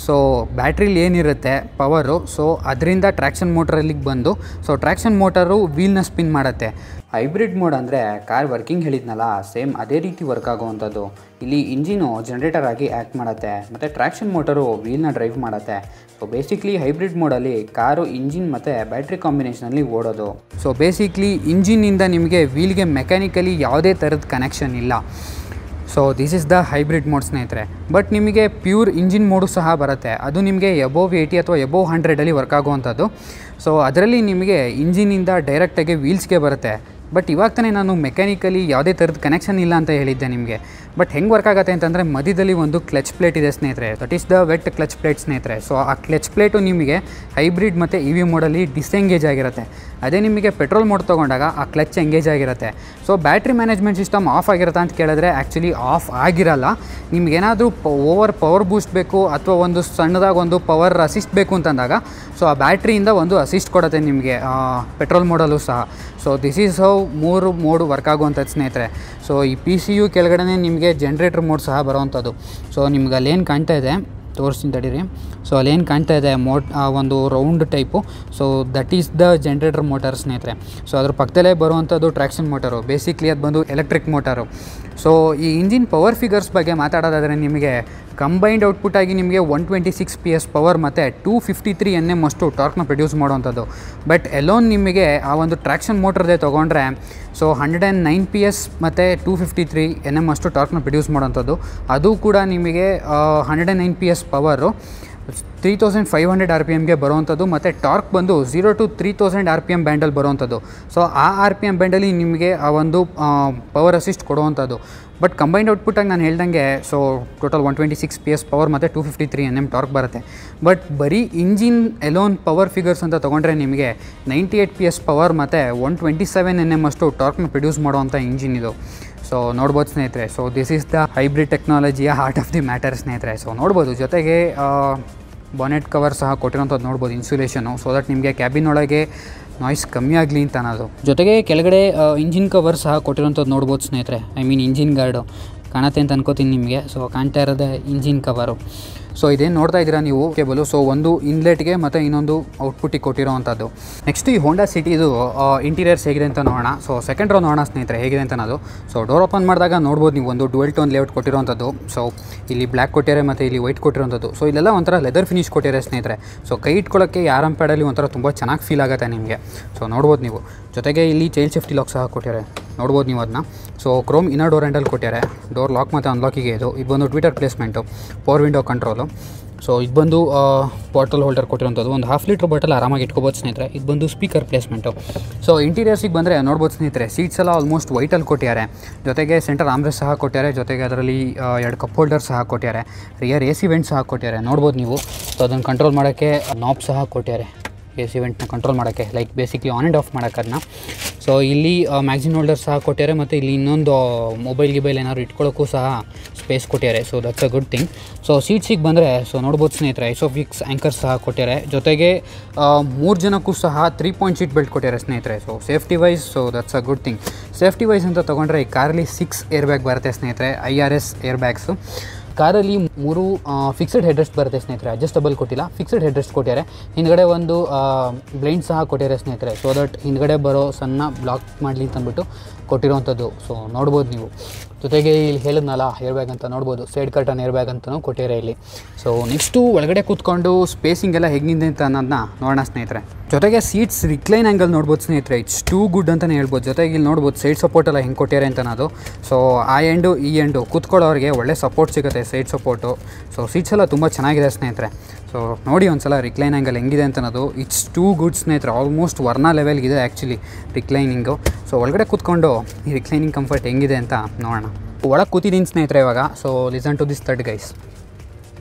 ಸೊ ಬ್ಯಾಟ್ರಿಲಿ ಏನಿರುತ್ತೆ ಪವರು, ಸೊ ಅದರಿಂದ ಟ್ರ್ಯಾಕ್ಷನ್ ಮೋಟ್ರಲ್ಲಿಗೆ ಬಂದು ಸೊ ಟ್ರ್ಯಾಕ್ಷನ್ ಮೋಟರು ವೀಲ್ನ ಸ್ಪಿನ್ ಮಾಡುತ್ತೆ. ಹೈಬ್ರಿಡ್ ಮೋಡ್ ಅಂದರೆ ಕಾರ್ ವರ್ಕಿಂಗ್ ಹೇಳಿದ್ನಲ್ಲ, ಸೇಮ್ ಅದೇ ರೀತಿ ವರ್ಕ್ ಆಗುವಂಥದ್ದು. ಇಲ್ಲಿ ಇಂಜಿನು ಜನ್ರೇಟರ್ ಆಗಿ ಆ್ಯಕ್ಟ್ ಮಾಡುತ್ತೆ, ಮತ್ತು ಟ್ರ್ಯಾಕ್ಷನ್ ಮೋಟರು ವೀಲ್ನ ಡ್ರೈವ್ ಮಾಡುತ್ತೆ. ಸೊ ಬೇಸಿಕ್ಲಿ ಹೈಬ್ರಿಡ್ ಮೋಡಲ್ಲಿ ಕಾರು ಇಂಜಿನ್ ಮತ್ತು ಬ್ಯಾಟ್ರಿ ಕಾಂಬಿನೇಷನಲ್ಲಿ ಓಡೋದು. ಸೊ ಬೇಸಿಕ್ಲಿ ಇಂಜಿನ್ನಿಂದ ನಿಮಗೆ ವೀಲ್ಗೆ ಮೆಕ್ಯಾನಿಕಲಿ ಯಾವುದೇ ಥರದ ಕನೆಕ್ಷನ್ ಇಲ್ಲ. So this is the hybrid mode ಸ್ನೇಹಿತರೆ. ಬಟ್ ನಿಮಗೆ ಪ್ಯೂರ್ ಇಂಜಿನ್ ಮೋಡು ಸಹ ಬರುತ್ತೆ. ಅದು ನಿಮಗೆ ಎಬೋವ್ 80 ಅಥವಾ ಎಬೋವ್ 100ಅಲ್ಲಿ ವರ್ಕ್ ಆಗುವಂಥದ್ದು. ಸೊ ಅದರಲ್ಲಿ ನಿಮಗೆ ಇಂಜಿನಿಂದ ಡೈರೆಕ್ಟಾಗಿ ವೀಲ್ಸ್ಗೆ ಬರುತ್ತೆ. ಬಟ್ ಇವಾಗ ತಾನೇ ನಾನು ಮೆಕ್ಯಾನಿಕಲಿ ಯಾವುದೇ ಥರದ ಕನೆಕ್ಷನ್ ಇಲ್ಲ ಅಂತ ಹೇಳಿದ್ದೆ ನಿಮಗೆ. ಬಟ್ ಹೆಂಗೆ ವರ್ಕ್ ಆಗುತ್ತೆ ಅಂತಂದರೆ ಮಧ್ಯದಲ್ಲಿ ಒಂದು ಕ್ಲಚ್ ಪ್ಲೇಟ್ ಇದೆ ಸ್ನೇಹಿತರೆ. That is the wet clutch plate ಸ್ನೇಹಿತರೆ. ಸೊ ಆ ಕ್ಲಚ್ ಪ್ಲೇಟು ನಿಮಗೆ ಹೈಬ್ರಿಡ್ ಮತ್ತು EV ಮೋಡಲ್ಲಿ ಡಿಸ್ಎಂಗೇಜ್ ಆಗಿರುತ್ತೆ. ಅದೇ ನಿಮಗೆ ಪೆಟ್ರೋಲ್ ಮೋಡ್ ತೊಗೊಂಡಾಗ ಆ ಕ್ಲಚ್ ಎಂಗೇಜ್ ಆಗಿರುತ್ತೆ. So battery management system off ಆಗಿರುತ್ತೆ ಅಂತ ಕೇಳಿದ್ರೆ ಆ್ಯಕ್ಚುಲಿ ಆಫ್ ಆಗಿರಲ್ಲ. ನಿಮಗೇನಾದರೂ ಓವರ್ ಪವರ್ ಬೂಸ್ಟ್ ಬೇಕು ಅಥವಾ ಒಂದು ಸಣ್ಣದಾಗಿ ಒಂದು ಪವರ್ ಅಸಿಸ್ಟ್ ಬೇಕು ಅಂತಂದಾಗ ಸೊ ಆ ಬ್ಯಾಟ್ರಿಯಿಂದ ಒಂದು ಅಸಿಸ್ಟ್ ಕೊಡುತ್ತೆ ನಿಮಗೆ ಪೆಟ್ರೋಲ್ ಮೋಡಲ್ಲೂ ಸಹ. So this is how 3 mode work ಆಗುವಂಥದ್ದು ಸ್ನೇಹಿತರೆ. ಸೊ ಈ PCU ಕೆಳಗಡೆ ನಿಮಗೆ ಜನ್ರೇಟರ್ ಮೋಡ್ ಸಹ ಬರೋವಂಥದ್ದು. ಸೊ ನಿಮ್ಗೆ ಅಲ್ಲೇನು ಕಾಣ್ತಾ ಇದೆ ತೋರಿಸ್ತೀನಿ ತಡೀರಿ. ಸೊ ಅಲ್ಲೇನು ಕಾಣ್ತಾ ಇದೆ ಒಂದು round type. So that is the generator motor ಸ್ನೇಹಿತರೆ. ಸೊ ಅದ್ರ ಪಕ್ಕದಲ್ಲೇ ಬರುವಂಥದ್ದು ಟ್ರ್ಯಾಕ್ಷನ್ ಮೋಟರು. ಬೇಸಿಕ್ಲಿ ಅದು ಬಂದು ಎಲೆಕ್ಟ್ರಿಕ್ ಮೋಟರು. ಸೊ ಈ ಇಂಜಿನ್ ಪವರ್ ಫಿಗರ್ಸ್ ಬಗ್ಗೆ ಮಾತಾಡೋದಾದರೆ ನಿಮಗೆ ಕಂಬೈನ್ಡ್ ಔಟ್ಪುಟ್ ಆಗಿ ನಿಮಗೆ 126 PS ಪವರ್ ಮತ್ತು 253 Nm ಅಷ್ಟು ಟಾರ್ಕ್ನ ಪ್ರೊಡ್ಯೂಸ್ ಮಾಡುವಂಥದ್ದು. ಬಟ್ ಎಲೋನ್ ನಿಮಗೆ ಆ ಒಂದು ಟ್ರ್ಯಾಕ್ಷನ್ ಮೋಟ್ರದೇ ತೊಗೊಂಡ್ರೆ ಸೊ 109 PS ಮತ್ತು 253 Nm ಅಷ್ಟು ಟಾರ್ಕ್ನ ಪ್ರೊಡ್ಯೂಸ್ ಮಾಡೋವಂಥದ್ದು. ಅದು ಕೂಡ ನಿಮಗೆ 109 PS ಪವರು 3500 RPMಗೆ ಬರುವಂಥದ್ದು. ಮತ್ತು ಟಾರ್ಕ್ ಬಂದು 0 to 3000 RPM ಬ್ಯಾಂಡಲ್ಲಿ ಬರುವಂಥದ್ದು. ಸೊ ಆ RPM ಬ್ಯಾಂಡಲ್ಲಿ ನಿಮಗೆ ಆ ಒಂದು ಪವರ್ ಅಸಿಸ್ಟ್ ಕೊಡುವಂಥದ್ದು. ಬಟ್ ಕಂಬೈನ್ಡ್ ಔಟ್ಪುಟ್ಟಾಗಿ ನಾನು ಹೇಳ್ದಂಗೆ ಸೊ ಟೋಟಲ್ 126 PS ಪವರ್ ಮತ್ತು 253 Nm ಟಾರ್ಕ್ ಬರುತ್ತೆ. ಬಟ್ ಬರೀ ಇಂಜಿನ್ ಎಲೋನ್ ಪವರ್ ಫಿಗರ್ಸ್ ಅಂತ ತೊಗೊಂಡ್ರೆ ನಿಮಗೆ 98 PS ಪವರ್ ಮತ್ತು 127 Nm ಅಷ್ಟು ಟಾರ್ಕ್ನ ಪ್ರೊಡ್ಯೂಸ್ ಮಾಡುವಂಥ ಇಂಜಿನ್ ಇದು. ಸೊ ನೋಡ್ಬೋದು ಸ್ನೇಹಿತರೆ. So this is the hybrid ಟೆಕ್ನಾಲಜಿಯ ಹಾರ್ಟ್ ಆಫ್ ದಿ ಮ್ಯಾಟರ್ ಸ್ನೇಹಿತರೆ. ಸೊ ನೋಡ್ಬೋದು ಜೊತೆಗೆ ಬಾನೆಟ್ ಕವರ್ ಸಹ ಕೊಟ್ಟಿರೋಂಥದ್ದು ನೋಡ್ಬೋದು ಇನ್ಸುಲೇಷನು. ಸೊ ದಟ್ ನಿಮಗೆ ಕ್ಯಾಬಿನ್ ಒಳಗೆ ನಾಯ್ಸ್ ಕಮ್ಮಿ ಆಗಲಿ ಅಂತ ಅನ್ನೋದು. ಜೊತೆಗೆ ಕೆಳಗಡೆ ಇಂಜಿನ್ ಕವರ್ ಸಹ ಕೊಟ್ಟಿರೋಂಥದ್ದು ನೋಡ್ಬೋದು ಸ್ನೇಹಿತರೆ. ಐ ಮೀನ್ ಇಂಜಿನ್ ಗಾರ್ಡು ಕಾಣುತ್ತೆ ಅಂತ ಅನ್ಕೋತೀನಿ ನಿಮಗೆ. ಸೊ ಕಾಣ್ತಾ ಇರೋದೇ ಇಂಜಿನ್ ಕವರು. ಸೊ ಇದೇನು ನೋಡ್ತಾ ಇದ್ದೀರಾ ನೀವು ಕೇಬಲು, ಸೊ ಒಂದು ಇನ್ಲೆಟ್ಗೆ ಮತ್ತು ಇನ್ನೊಂದು ಔಟ್ಪುಟ್ಟಿಗೆ ಕೊಟ್ಟಿರೋವಂಥದ್ದು. ನೆಕ್ಸ್ಟ್ ಈ ಹೋಂಡಾ ಸಿಟಿದು ಇಂಟೀರಿಯರ್ಸ್ ಹೇಗಿದೆ ಅಂತ ನೋಡೋಣ. ಸೊ ಸೆಕೆಂಡ್ ರೋ ನೋಡೋಣ ಸ್ನೇಹಿತರೆ ಹೇಗಿದೆ ಅಂತ ಅನ್ನೋದು. ಸೊ ಡೋರ್ ಓಪನ್ ಮಾಡಿದಾಗ ನೋಡ್ಬೋದು ನೀವು ಒಂದು ಡುವೆಲ್ ಟೋನ್ ಲೇಔಟ್ ಕೊಟ್ಟಿರೋವಂಥದ್ದು. ಸೊ ಇಲ್ಲಿ ಬ್ಲ್ಯಾಕ್ ಕೊಟ್ಟಿದ್ದಾರೆ ಮತ್ತು ಇಲ್ಲಿ ವೈಟ್ ಕೊಟ್ಟಿರೋವಂಥದ್ದು. ಸೊ ಇಲ್ಲೆಲ್ಲ ಒಂಥರ ಲೆದರ್ ಫಿನಿಶ್ ಕೊಟ್ಟಿದ್ದಾರೆ ಸ್ನೇಹಿತರೆ. ಸೊ ಕೈ ಇಟ್ಕೊಳ್ಳೋಕ್ಕೆ ಆರಾಮ್ ಪ್ಯಾಡಲ್ಲಿ ಒಂಥರ ತುಂಬ ಚೆನ್ನಾಗಿ ಫೀಲ್ ಆಗುತ್ತೆ ನಿಮಗೆ. ಸೊ ನೋಡ್ಬೋದು ನೀವು. ಜೊತೆಗೆ ಇಲ್ಲಿ ಚೈಲ್ಡ್ ಸೇಫ್ಟಿ ಲಾಕ್ ಸಹ ಕೊಟ್ಟಿದ್ದಾರೆ, ನೋಡ್ಬೋದು ನೀವು ಅದನ್ನ. So Chrome inner door handle ಕೊಟ್ಟಿದ್ದಾರೆ, ಡೋರ್ ಲಾಕ್ ಮತ್ತು ಅನ್ಲಾಕಿಗೆ ಇದು ಬಂದು Twitter placement, power window control. So ಇದು ಬಂದು ಬಾಟಲ್ ಹೋಲ್ಡರ್ ಕೊಟ್ಟಿರೋಂಥದ್ದು, ಒಂದು 1/2 ಲೀಟ್ರ್ ಬಾಟಲ್ ಆರಾಮಾಗಿ ಇಟ್ಕೋಬೋದು ಸ್ನೇಹಿತರೆ. ಇದು ಬಂದು ಸ್ಪೀಕರ್ ಪ್ಲೇಸ್ಮೆಂಟು. ಸೊ ಇಂಟೀರಿಯರ್ಸಿಗೆ ಬಂದರೆ ನೋಡ್ಬೋದು ಸ್ನೇಹಿತರೆ, ಸೀಟ್ಸ್ ಎಲ್ಲ ಆಲ್ಮೋಸ್ಟ್ ವೈಟಲ್ಲಿ ಕೊಟ್ಟಿದ್ದಾರೆ. ಜೊತೆಗೆ ಸೆಂಟರ್ ಆಮ್ರೆಸ್ಟ್ ಸಹ ಕೊಟ್ಟಿದ್ದಾರೆ. ಜೊತೆಗೆ ಅದರಲ್ಲಿ 2 ಕಪ್ ಹೋಲ್ಡರ್ ಸಹ ಕೊಟ್ಟಿದ್ದಾರೆ. ರಿಯರ್ AC ವೆಂಟ್ ಸಹ ಕೊಟ್ಟಿದ್ದಾರೆ, ನೋಡ್ಬೋದು ನೀವು. ಸೊ ಅದನ್ನು ಕಂಟ್ರೋಲ್ ಮಾಡೋಕ್ಕೆ ನಾಬ್ ಸಹ ಕೊಟ್ಟಿದ್ದಾರೆ, AC ವೆಂಟ್ನ ಕಂಟ್ರೋಲ್ ಮಾಡೋಕ್ಕೆ, like basically on and of ಮಾಡೋಕ್ಕೆ ಅದನ್ನ. ಸೊ ಇಲ್ಲಿ ಮ್ಯಾಗ್ಝಿನ್ ಹೋಲ್ಡರ್ ಸಹ ಕೊಟ್ಟಿದ್ದಾರೆ ಮತ್ತು ಇಲ್ಲಿ ಇನ್ನೊಂದು ಮೊಬೈಲ್ ಏನಾದ್ರು ಇಟ್ಕೊಳ್ಳೋಕ್ಕೂ ಸಹ ಸ್ಪೇಸ್ ಕೊಟ್ಟಿದ್ದಾರೆ. So that's a good thing. So ಸೀಟ್ಸಿಗೆ ಬಂದರೆ ಸೊ ನೋಡ್ಬೋದು ಸ್ನೇಹಿತರೆ, ಐಸೋಫಿಕ್ಸ್ ಆ್ಯಂಕರ್ ಸಹ ಕೊಟ್ಟಿದ್ದಾರೆ. ಜೊತೆಗೆ 3 ಜನಕ್ಕೂ ಸಹ 3 ಪಾಯಿಂಟ್ ಸೀಟ್ ಬೆಲ್ಟ್ ಕೊಟ್ಟಿದ್ದಾರೆ ಸ್ನೇಹಿತರೆ. So safety wise so that's a good thing. Safety wise ಅಂತ ತೊಗೊಂಡ್ರೆ ಈ ಕಾರಲ್ಲಿ 6 ಏರ್ ಬ್ಯಾಗ್ ಬರುತ್ತೆ ಸ್ನೇಹಿತರೆ, IRS ಏರ್ ಬ್ಯಾಗ್ಸು. ಕಾರಲ್ಲಿ 3 ಫಿಕ್ಸ್ಡ್ ಹೆಡ್ರೆಸ್ಟ್ ಬರುತ್ತೆ ಸ್ನೇಹಿತರೆ, ಅಡ್ಜಸ್ಟಬಲ್ ಕೊಟ್ಟಿಲ್ಲ, ಫಿಕ್ಸ್ಡ್ ಹೆಡ್ರೆಸ್ಟ್ ಕೊಟ್ಟಿದ್ದಾರೆ. ಹಿಂದ್ಗಡೆ ಒಂದು ಬ್ಲೈಂಡ್ ಸಹ ಕೊಟ್ಟಿದ್ದಾರೆ ಸ್ನೇಹಿತರೆ, ಸೊ ದಟ್ ಹಿಂದ್ಗಡೆ ಬರೋ ಸಣ್ಣ ಬ್ಲಾಕ್ ಮಾಡಲಿ ಅಂತಂದ್ಬಿಟ್ಟು ಕೊಟ್ಟಿರೋವಂಥದ್ದು. ಸೊ ನೋಡ್ಬೋದು ನೀವು. ಜೊತೆಗೆ ಇಲ್ಲಿ ಹೇಳಿದ್ನಲ್ಲ ಏರ್ ಬ್ಯಾಗ್ ಅಂತ, ನೋಡ್ಬೋದು ಸೈಡ್ ಕರ್ಟನ್ ಏರ್ ಬ್ಯಾಗ್ ಅಂತಲೂ ಕೊಟ್ಟಿದ್ದಾರೆ ಇಲ್ಲಿ. ಸೊ ನೆಕ್ಸ್ಟು ಒಳಗಡೆ ಕೂತ್ಕೊಂಡು ಸ್ಪೇಸಿಂಗ್ ಎಲ್ಲ ಹೇಗಿದೆ ಅಂತ ಅನ್ನೋದನ್ನ ನೋಡೋಣ ಸ್ನೇಹಿತರೆ. ಜೊತೆಗೆ ಸೀಟ್ಸ್ ರಿಕ್ಲೈನ್ ಆ್ಯಂಗಲ್ ನೋಡ್ಬೋದು ಸ್ನೇಹಿತರೆ, ಇಟ್ಸ್ ಟೂ ಗುಡ್ ಅಂತಲೇ ಹೇಳ್ಬೋದು. ಜೊತೆಗೆ ಇಲ್ಲಿ ನೋಡ್ಬೋದು ಸೈಡ್ ಸಪೋರ್ಟ್ ಎಲ್ಲ ಹೆಂಗೆ ಕೊಟ್ಟಿದ್ದಾರೆ ಅಂತ ಅನ್ನೋದು. ಸೊ ಆ ಎಂಡು ಈ ಎಂಡು ಕೂತ್ಕೊಳ್ಳೋರಿಗೆ ಒಳ್ಳೆ ಸಪೋರ್ಟ್ ಸಿಗುತ್ತೆ, ಸೈಡ್ ಸಪೋರ್ಟು. ಸೊ ಸೀಟ್ಸ್ ಎಲ್ಲ ತುಂಬ ಚೆನ್ನಾಗಿದೆ ಸ್ನೇಹಿತರೆ. ಸೊ ನೋಡಿ ಒಂದು ಸಲ ರಿಕ್ಲೈನ್ ಆ್ಯಂಗಲ್ ಹೆಂಗಿದೆ ಅಂತ ಅನ್ನೋದು. ಇಟ್ಸ್ ಟೂ ಗುಡ್ ಸ್ನೇಹಿತರೆ, ಆಲ್ಮೋಸ್ಟ್ ವರ್ನಾ ಲೆವೆಲ್ಗಿದೆ ಆ್ಯಕ್ಚುಲಿ ರಿಕ್ಲೈನಿಂಗು. ಸೊ ಒಳಗಡೆ ಕೂತ್ಕೊಂಡು ಈ ರಿಕ್ಲೈನಿಂಗ್ ಕಂಫರ್ಟ್ ಹೆಂಗಿದೆ ಅಂತ ನೋಡೋಣ. ಒಳಗೆ ಕೂತಿದ್ದೀನಿ ಸ್ನೇಹಿತರೆ ಇವಾಗ. So listen to this thud guys.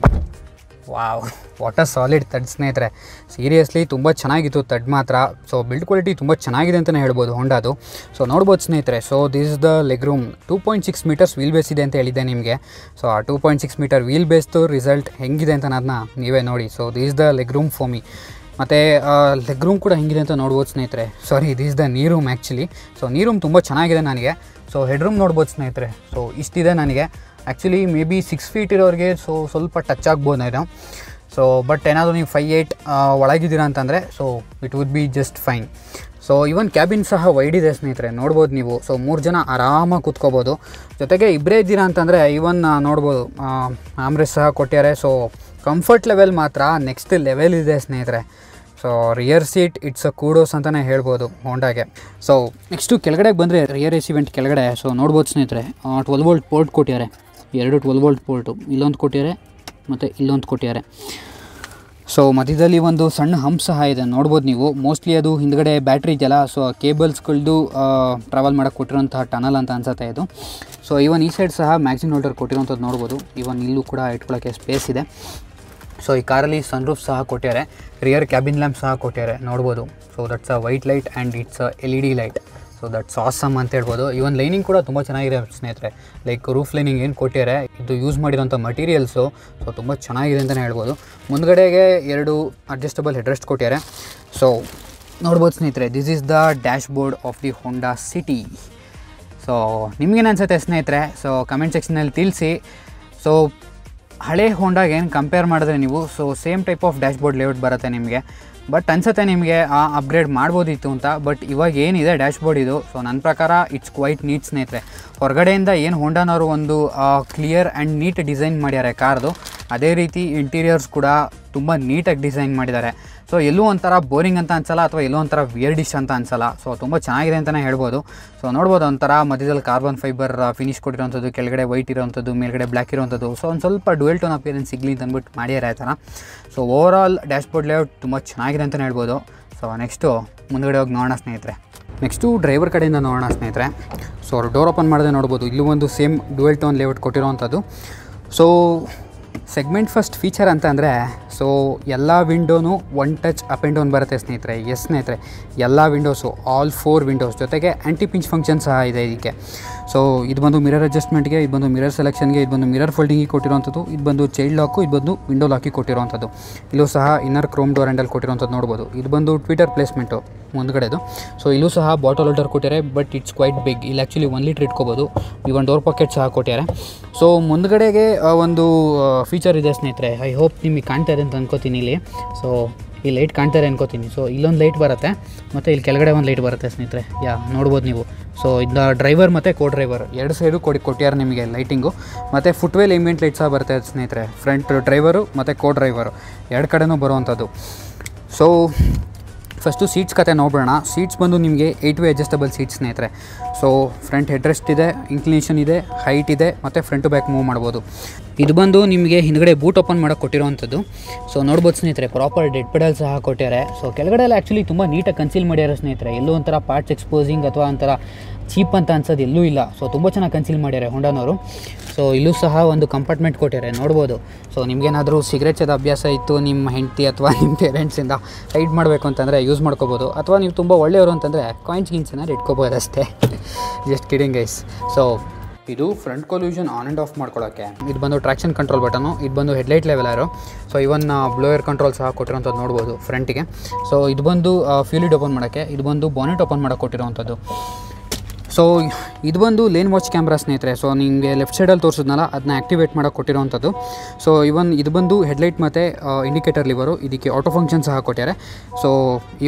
Wow, what a solid thud ಸ್ನೇಹಿತರೆ. ಸೀರಿಯಸ್ಲಿ ತುಂಬ ಚೆನ್ನಾಗಿತ್ತು ತಡ್ ಮಾತ್ರ. ಸೊ ಬಿಲ್ಡ್ ಕ್ವಾಲಿಟಿ ತುಂಬ ಚೆನ್ನಾಗಿದೆ ಅಂತಲೇ ಹೇಳ್ಬೋದು ಹೋಂಡಾದು. ಸೊ ನೋಡ್ಬೋದು ಸ್ನೇಹಿತರೆ. So this is the leg room. 2.6 metres wheel base ಇದೆ ಅಂತ ಹೇಳಿದ್ದೆ ನಿಮಗೆ. ಸೊ ಆ 2.6 ಮೀಟರ್ ವೀಲ್ ಬೇಸ್ದು ರಿಸಲ್ಟ್ ಹೆಂಗಿದೆ ಅಂತ ಅದನ್ನ ನೀವೇ ನೋಡಿ. So this is the leg room for me. ಮತ್ತು ಲೆಗ್ ರೂಮ್ ಕೂಡ ಹೆಂಗಿದೆ ಅಂತ ನೋಡ್ಬೋದು ಸ್ನೇಹಿತರೆ. Sorry, this is the knee room actually. So knee room ತುಂಬ ಚೆನ್ನಾಗಿದೆ ನನಗೆ. ಸೊ ಹೆಡ್ ರೂಮ್ ನೋಡ್ಬೋದು ಸ್ನೇಹಿತರೆ. ಸೊ ಇಷ್ಟಿದೆ ನನಗೆ. ಆ್ಯಕ್ಚುಲಿ ಮೇ ಬಿ 6 ಫೀಟ್ ಇರೋರಿಗೆ ಸೊ ಸ್ವಲ್ಪ ಟಚ್ ಆಗ್ಬೋದು ನಾನು. ಸೊ ಬಟ್ ಏನಾದರೂ ನೀವು 5'8" ಒಳಗಿದ್ದೀರಾ ಅಂತಂದರೆ so it would be just fine. So even cabin ಸಹ ವೈಡ್ ಇದೆ ಸ್ನೇಹಿತರೆ, ನೋಡ್ಬೋದು ನೀವು. ಸೊ 3 ಜನ ಆರಾಮಾಗಿ ಕೂತ್ಕೋಬೋದು. ಜೊತೆಗೆ ಇಬ್ಬರೇ ಇದ್ದೀರಾ ಅಂತಂದರೆ ಇವನ್ ನೋಡ್ಬೋದು ಆಮ್ರೆಸ್ಟ್ ಸಹ ಕೊಟ್ಟಿದ್ದಾರೆ. ಸೊ ಕಂಫರ್ಟ್ ಲೆವೆಲ್ ಮಾತ್ರ ನೆಕ್ಸ್ಟ್ ಲೆವೆಲ್ ಇದೆ ಸ್ನೇಹಿತರೆ. So rear seat it's a ಕೂಡೋಸ್ ಅಂತಲೇ ಹೇಳ್ಬೋದು ಹೋಂಡಾಗೆ. ಸೊ ನೆಕ್ಸ್ಟು ಕೆಳಗಡೆಗೆ ಬಂದರೆ ರಿಯರ್ AC ವೆಂಟ್ ಕೆಳಗಡೆ ಸೊ ನೋಡ್ಬೋದು ಸ್ನೇಹಿತರೆ, 12 ವೋಲ್ಟ್ ಪೋರ್ಟ್ ಕೊಟ್ಟಿದ್ದಾರೆ. 2 12 ವೋಲ್ಟ್ ಪೋರ್ಟು, ಇಲ್ಲೊಂದು ಕೊಟ್ಟಿದ್ದಾರೆ ಮತ್ತು ಇಲ್ಲೊಂದು ಕೊಟ್ಟಿದ್ದಾರೆ. ಸೊ ಮಧ್ಯದಲ್ಲಿ ಒಂದು ಸಣ್ಣ ಹಂಪ್ ಸಹ ಇದೆ, ನೋಡ್ಬೋದು ನೀವು. ಮೋಸ್ಟ್ಲಿ ಅದು ಹಿಂದ್ಗಡೆ ಬ್ಯಾಟ್ರಿ ಇದೆಯಲ್ಲ, ಸೊ ಕೇಬಲ್ಸ್ಗಳದ್ದು ಟ್ರಾವೆಲ್ ಮಾಡೋಕ್ಕೆ ಕೊಟ್ಟಿರೋಂತಹ ಟನಲ್ ಅಂತ ಅನ್ಸುತ್ತೆ ಇದು. ಸೊ ಇವನ್ ಈ ಸೈಡ್ ಸಹ ಮ್ಯಾಗ್ಝಿನ್ ಹೋಲ್ಡರ್ ಕೊಟ್ಟಿರೋಂಥದ್ದು ನೋಡ್ಬೋದು. ಇವನ್ ಇಲ್ಲೂ ಕೂಡ ಇಟ್ಕೊಳ್ಳೋಕ್ಕೆ ಸ್ಪೇಸ್ ಇದೆ. ಸೊ ಈ ಕಾರಲ್ಲಿ ಸನ್ರೂಫ್ ಸಹ ಕೊಟ್ಟಿದ್ದಾರೆ, ರಿಯರ್ ಕ್ಯಾಬಿನ್ ಲ್ಯಾಂಪ್ ಸಹ ಕೊಟ್ಟಿದ್ದಾರೆ, ನೋಡ್ಬೋದು. So that's a white light and it's a LED light. So that's awesome ಅಂತ ಹೇಳ್ಬೋದು. ಇವನ್ ಲೈನಿಂಗ್ ಕೂಡ ತುಂಬ ಚೆನ್ನಾಗಿದೆ ಸ್ನೇಹಿತರೆ. ಲೈಕ್ ರೂಫ್ ಲೈನಿಂಗ್ ಏನು ಕೊಟ್ಟಿದ್ದಾರೆ, ಇದು ಯೂಸ್ ಮಾಡಿರೋಂಥ ಮಟೀರಿಯಲ್ಸು ಸೊ ತುಂಬ ಚೆನ್ನಾಗಿದೆ ಅಂತಲೇ ಹೇಳ್ಬೋದು. ಮುಂದ್ಗಡೆಗೆ 2 ಅಡ್ಜಸ್ಟಬಲ್ ಹೆಡ್ರೆಸ್ಟ್ ಕೊಟ್ಟಿದ್ದಾರೆ. ಸೊ ನೋಡ್ಬೋದು ಸ್ನೇಹಿತರೆ, this is the dash board of the Honda City. So ನಿಮಗೇನು ಅನಿಸುತ್ತೆ ಸ್ನೇಹಿತರೆ? ಸೊ ಕಮೆಂಟ್ ಸೆಕ್ಷನಲ್ಲಿ ತಿಳಿಸಿ. ಸೊ ಹಳೆ ಹೋಂಡಾಗೆ ಏನು ಕಂಪೇರ್ ಮಾಡಿದ್ರೆ ನೀವು so same type of dash board layout ಬರುತ್ತೆ ನಿಮಗೆ. ಬಟ್ ಅನಿಸುತ್ತೆ ನಿಮಗೆ ಅಪ್ಗ್ರೇಡ್ ಮಾಡ್ಬೋದಿತ್ತು ಅಂತ. ಬಟ್ ಇವಾಗ ಏನಿದೆ ಡ್ಯಾಶ್ ಬೋರ್ಡ್ ಇದು, ಸೊ ನನ್ನ ಪ್ರಕಾರ ಇಟ್ಸ್ ಕ್ವೈಟ್ ನೀಟ್ ಸ್ನೇಹಿತರೆ. ಹೊರಗಡೆಯಿಂದ ಏನು ಹೋಂಡಾನವರು ಒಂದು ಕ್ಲಿಯರ್ ಆ್ಯಂಡ್ ನೀಟ್ ಡಿಸೈನ್ ಮಾಡ್ಯಾರೆ ಕಾರ್ದು, ಅದೇ ರೀತಿ ಇಂಟೀರಿಯರ್ಸ್ ಕೂಡ ತುಂಬ ನೀಟಾಗಿ ಡಿಸೈನ್ ಮಾಡಿದ್ದಾರೆ. ಸೊ ಎಲ್ಲೂ ಒಂಥರ ಬೋರಿಂಗ್ ಅಂತ ಅನ್ಸಲ್ಲ, ಅಥವಾ ಎಲ್ಲೋ ಒಂಥರ ವಿಯರ್ಡಿಶ್ ಅಂತ ಅನ್ಸಲ್ಲ. ಸೊ ತುಂಬ ಚೆನ್ನಾಗಿದೆ ಅಂತಲೇ ಹೇಳ್ಬೋದು. ಸೊ ನೋಡ್ಬೋದು ಒಂಥರ ಮಧ್ಯದಲ್ಲಿ ಕಾರ್ಬನ್ ಫೈಬರ್ ಫಿನಿಶ್ ಕೊಟ್ಟಿರೋಂಥದ್ದು, ಕೆಳಗಡೆ ವೈಟ್ ಇರೋವಂಥದ್ದು, ಮೇಲ್ಗಡೆ ಬ್ಲ್ಯಾಕ್ ಇರೋವಂಥದ್ದು. ಸೊ ಒಂದು ಸ್ವಲ್ಪ ಡುವೆಲ್ ಟೋನ್ ಅಪಿಯರೆನ್ಸ್ ಸಿಗಲಿ ಅಂತ ಅಂದ್ಬಿಟ್ಟು ಮಾಡ್ಯಾರ ಆ ಥರ. So overall dash board layout ತುಂಬ ಚೆನ್ನಾಗಿದೆ ಅಂತಲೇ ಹೇಳ್ಬೋದು. ಸೊ ನೆಕ್ಸ್ಟು ಮುಂದುಗಡೆ ಹೋಗಿ ನೋಡೋಣ ಸ್ನೇಹಿತರೆ. ನೆಕ್ಸ್ಟು ಡ್ರೈವರ್ ಕಡೆಯಿಂದ ನೋಡೋಣ ಸ್ನೇಹಿತರೆ. ಸೊ ಅವ್ರು ಡೋರ್ ಓಪನ್ ಮಾಡಿದೆ ನೋಡ್ಬೋದು, ಇಲ್ಲೂ ಒಂದು ಸೇಮ್ ಡುವೆಲ್ ಟೋನ್ ಲೇಔಟ್ ಕೊಟ್ಟಿರೋವಂಥದ್ದು. ಸೊ ಸೆಗ್ಮೆಂಟ್ ಫಸ್ಟ್ ಫೀಚರ್ ಅಂತ ಅಂದರೆ ಸೊ ಎಲ್ಲ ವಿಂಡೋನು one touch up and down ಬರುತ್ತೆ ಸ್ನೇಹಿತರೆ. ಎಸ್ ಸ್ನೇಹಿತರೆ, ಎಲ್ಲ ವಿಂಡೋಸು ಆಲ್ 4 ವಿಂಡೋಸ್ ಜೊತೆಗೆ ಆ್ಯಂಟಿ ಪಿಂಚ್ ಫಂಕ್ಷನ್ ಸಹ ಇದೆ ಇದಕ್ಕೆ. ಸೊ ಇದು ಬಂದು ಮಿರರ್ ಅಡ್ಜಸ್ಟ್ಮೆಂಟ್ಗೆ, ಇದು ಬಂದು ಮಿರರ್ ಸೆಲೆಕ್ಷನ್ಗೆ, ಇದು ಬಂದು ಮಿರರ್ ಫೋಲ್ಡಿಂಗಿಗೆ ಕೊಟ್ಟಿರೋಂಥದ್ದು, ಇದು ಬಂದು ಚೈಲ್ಡ್ ಲಾಕು, ಇದು ಬಂದು ವಿಂಡೋ ಲಾಕಿಗೆ ಕೊಟ್ಟಿರೋಂಥದ್ದು. ಇಲ್ಲೂ ಸಹ ಇನ್ನರ್ ಕ್ರೋಮ್ ಡೋರ್ ಹ್ಯಾಂಡಲ್ ಕೊಟ್ಟಿರೋಂಥದ್ದು ನೋಡ್ಬೋದು. ಇದು ಬಂದು ಟ್ವಿಟರ್ ಪ್ಲೇಸ್ಮೆಂಟು ಮುಂದ್ಗಡೆದು. ಸೊ ಇಲ್ಲೂ ಸಹ ಬಾಟಲ್ ಹೋಲ್ಡರ್ ಕೊಟ್ಟಿದ್ದಾರೆ, ಬಟ್ ಇಟ್ಸ್ ಕ್ವೈಟ್ ಬಿಗ್. ಇಲ್ಲಿ ಆ್ಯಕ್ಚುಲಿ 1 ಲೀಟ್ರ್ ಇಟ್ಕೋಬೋದು. ಈ ಒಂದು ಡೋರ್ ಪಾಕೆಟ್ ಸಹ ಕೊಟ್ಟಿದ್ದಾರೆ. ಸೊ ಮುಂದ್ಗಡೆಗೆ ಒಂದು ಫೀಚರ್ ಇದೆ ಸ್ನೇಹಿತರೆ, ಐ ಹೋಪ್ ನಿಮಗೆ ಕಾಣ್ತಾ ಇದೆ ಅಂತ ಅನ್ಕೋತೀನಿ. ಇಲ್ಲಿ ಸೊ ಈ ಲೈಟ್ ಕಾಣ್ತಾರೆ ಅನ್ಕೋತೀನಿ. ಸೊ ಇಲ್ಲೊಂದು ಲೈಟ್ ಬರುತ್ತೆ ಮತ್ತು ಇಲ್ಲಿ ಕೆಳಗಡೆ ಒಂದು ಲೈಟ್ ಬರುತ್ತೆ ಸ್ನೇಹಿತರೆ. ನೋಡ್ಬೋದು ನೀವು. ಸೊ ಇದನ್ನ ಡ್ರೈವರ್ ಮತ್ತು ಕೋ ಡ್ರೈವರ್ 2 ಸೈಡು ಕೊಟ್ಟಿದ್ದಾರೆ ನಿಮಗೆ ಲೈಟಿಂಗು. ಮತ್ತು ಫುಟ್ವೇಲ್ ಇಂಬಿಯಂಟ್ ಲೈಟ್ ಸಹ ಬರುತ್ತೆ ಸ್ನೇಹಿತರೆ. ಫ್ರಂಟ್ ಡ್ರೈವರು ಮತ್ತು ಕೋ ಡ್ರೈವರು 2 ಕಡೆನೂ ಬರುವಂಥದ್ದು. ಸೊ ಫಸ್ಟು ಸೀಟ್ಸ್ ಕತೆ ನೋಡೋಣ. ಸೀಟ್ಸ್ ಬಂದು ನಿಮಗೆ 8 ವೇ ಅಡ್ಜಸ್ಟಬಲ್ ಸೀಟ್ಸ್ ಸ್ನೇಹಿತರೆ. ಸೊ ಫ್ರಂಟ್ ಹೆಡ್ರೆಸ್ಟ್ ಇದೆ, ಇಂಕ್ಲಿನೇಷನ್ ಇದೆ, ಹೈಟ್ ಇದೆ ಮತ್ತು ಫ್ರಂಟ್ ಟು ಬ್ಯಾಕ್ ಮೂವ್ ಮಾಡ್ಬೋದು. ಇದು ಬಂದು ನಿಮಗೆ ಹಿಂದ್ಗಡೆ ಬೂಟ್ ಓಪನ್ ಮಾಡೋಕ್ಕೆ ಕೊಟ್ಟಿರೋವಂಥದ್ದು. ಸೊ ನೋಡ್ಬೋದು ಸ್ನೇಹಿತರೆ, ಪ್ರಾಪರ್ ಡೆಡ್ ಪೆಡಲ್ ಸಹ ಕೊಟ್ಟಿದ್ದಾರೆ. ಸೊ ಕೆಳಗಡೆ ಎಲ್ಲ ಆ್ಯಕ್ಚುಲಿ ತುಂಬ ನೀಟಾಗಿ ಕನ್ಸೀಲ್ ಮಾಡ್ಯಾರ ಸ್ನೇಹಿತರೆ. ಎಲ್ಲೂ ಒಂಥರ ಪಾರ್ಟ್ಸ್ ಎಕ್ಸ್ಪೋಸಿಂಗ್ ಅಥವಾ ಒಂಥರ ಚೀಪ್ ಅಂತ ಅನ್ಸೋದು ಎಲ್ಲೂ ಇಲ್ಲ. ಸೊ ತುಂಬ ಚೆನ್ನಾಗಿ ಕನ್ಸೀಲ್ ಮಾಡ್ಯಾರೆ ಹೊಂಡಾನವರು. ಸೊ ಇಲ್ಲೂ ಸಹ ಒಂದು ಕಂಪಾರ್ಟ್ಮೆಂಟ್ ಕೊಟ್ಟಿದ್ದಾರೆ ನೋಡ್ಬೋದು. ಸೊ ನಿಮಗೇನಾದರೂ ಸಿಗರೇಟ್ ಸೇದೋ ಅಭ್ಯಾಸ ಇತ್ತು, ನಿಮ್ಮ ಹೆಂಡತಿ ಅಥವಾ ನಿಮ್ಮ ಪೇರೆಂಟ್ಸಿಂದ ಹೈಡ್ ಮಾಡಬೇಕು ಅಂತಂದರೆ ಯೂಸ್ ಮಾಡ್ಕೋಬೋದು. ಅಥವಾ ನೀವು ತುಂಬ ಒಳ್ಳೆಯವರು ಅಂತಂದರೆ ಕಾಯಿನ್ಸ್ ಏನಾದ್ರು ಇಟ್ಕೋಬೋದು ಅಷ್ಟೇ. Just kidding guys. ಸೊ ಇದು front collision on and off ಮಾಡ್ಕೊಳ್ಳೋಕ್ಕೆ. ಇದು ಬಂದು ಟ್ರಾಕ್ಷನ್ ಕಂಟ್ರೋಲ್ ಬಟನು, ಇದು ಬಂದು headlight leveller. So even blower control ಸಹ ಕೊಟ್ಟಿರೋಂಥದ್ದು ನೋಡ್ಬೋದು ಫ್ರಂಟಿಗೆ. ಸೊ ಇದು ಬಂದು ಫ್ಯೂಲಿಡ್ ಓಪನ್ ಮಾಡೋಕ್ಕೆ, ಇದು ಬಂದು ಬಾನೆಟ್ ಓಪನ್ ಮಾಡೋಕ್ಕೆ ಕೊಟ್ಟಿರೋವಂಥದ್ದು. ಸೊ ಇದು ಬಂದು ಲೇನ್ ವಾಚ್ ಕ್ಯಾಮ್ರಾ ಸ್ನೇಹಿತರೆ. ಸೊ ನಿಮಗೆ ಲೆಫ್ಟ್ ಸೈಡಲ್ಲಿ ತೋರಿಸಿದ್ನಲ್ಲ ಅದನ್ನ ಆ್ಯಕ್ಟಿವೇಟ್ ಮಾಡೋಕ್ಕೆ ಕೊಟ್ಟಿರೋವಂಥದ್ದು. ಸೊ ಇದು ಬಂದು ಹೆಡ್ಲೈಟ್ ಮತ್ತು ಇಂಡಿಕೇಟರ್ ಲಿವರು, ಇದಕ್ಕೆ ಆಟೋ ಫಂಕ್ಷನ್ ಸಹ ಕೊಟ್ಟಿದ್ದಾರೆ. ಸೊ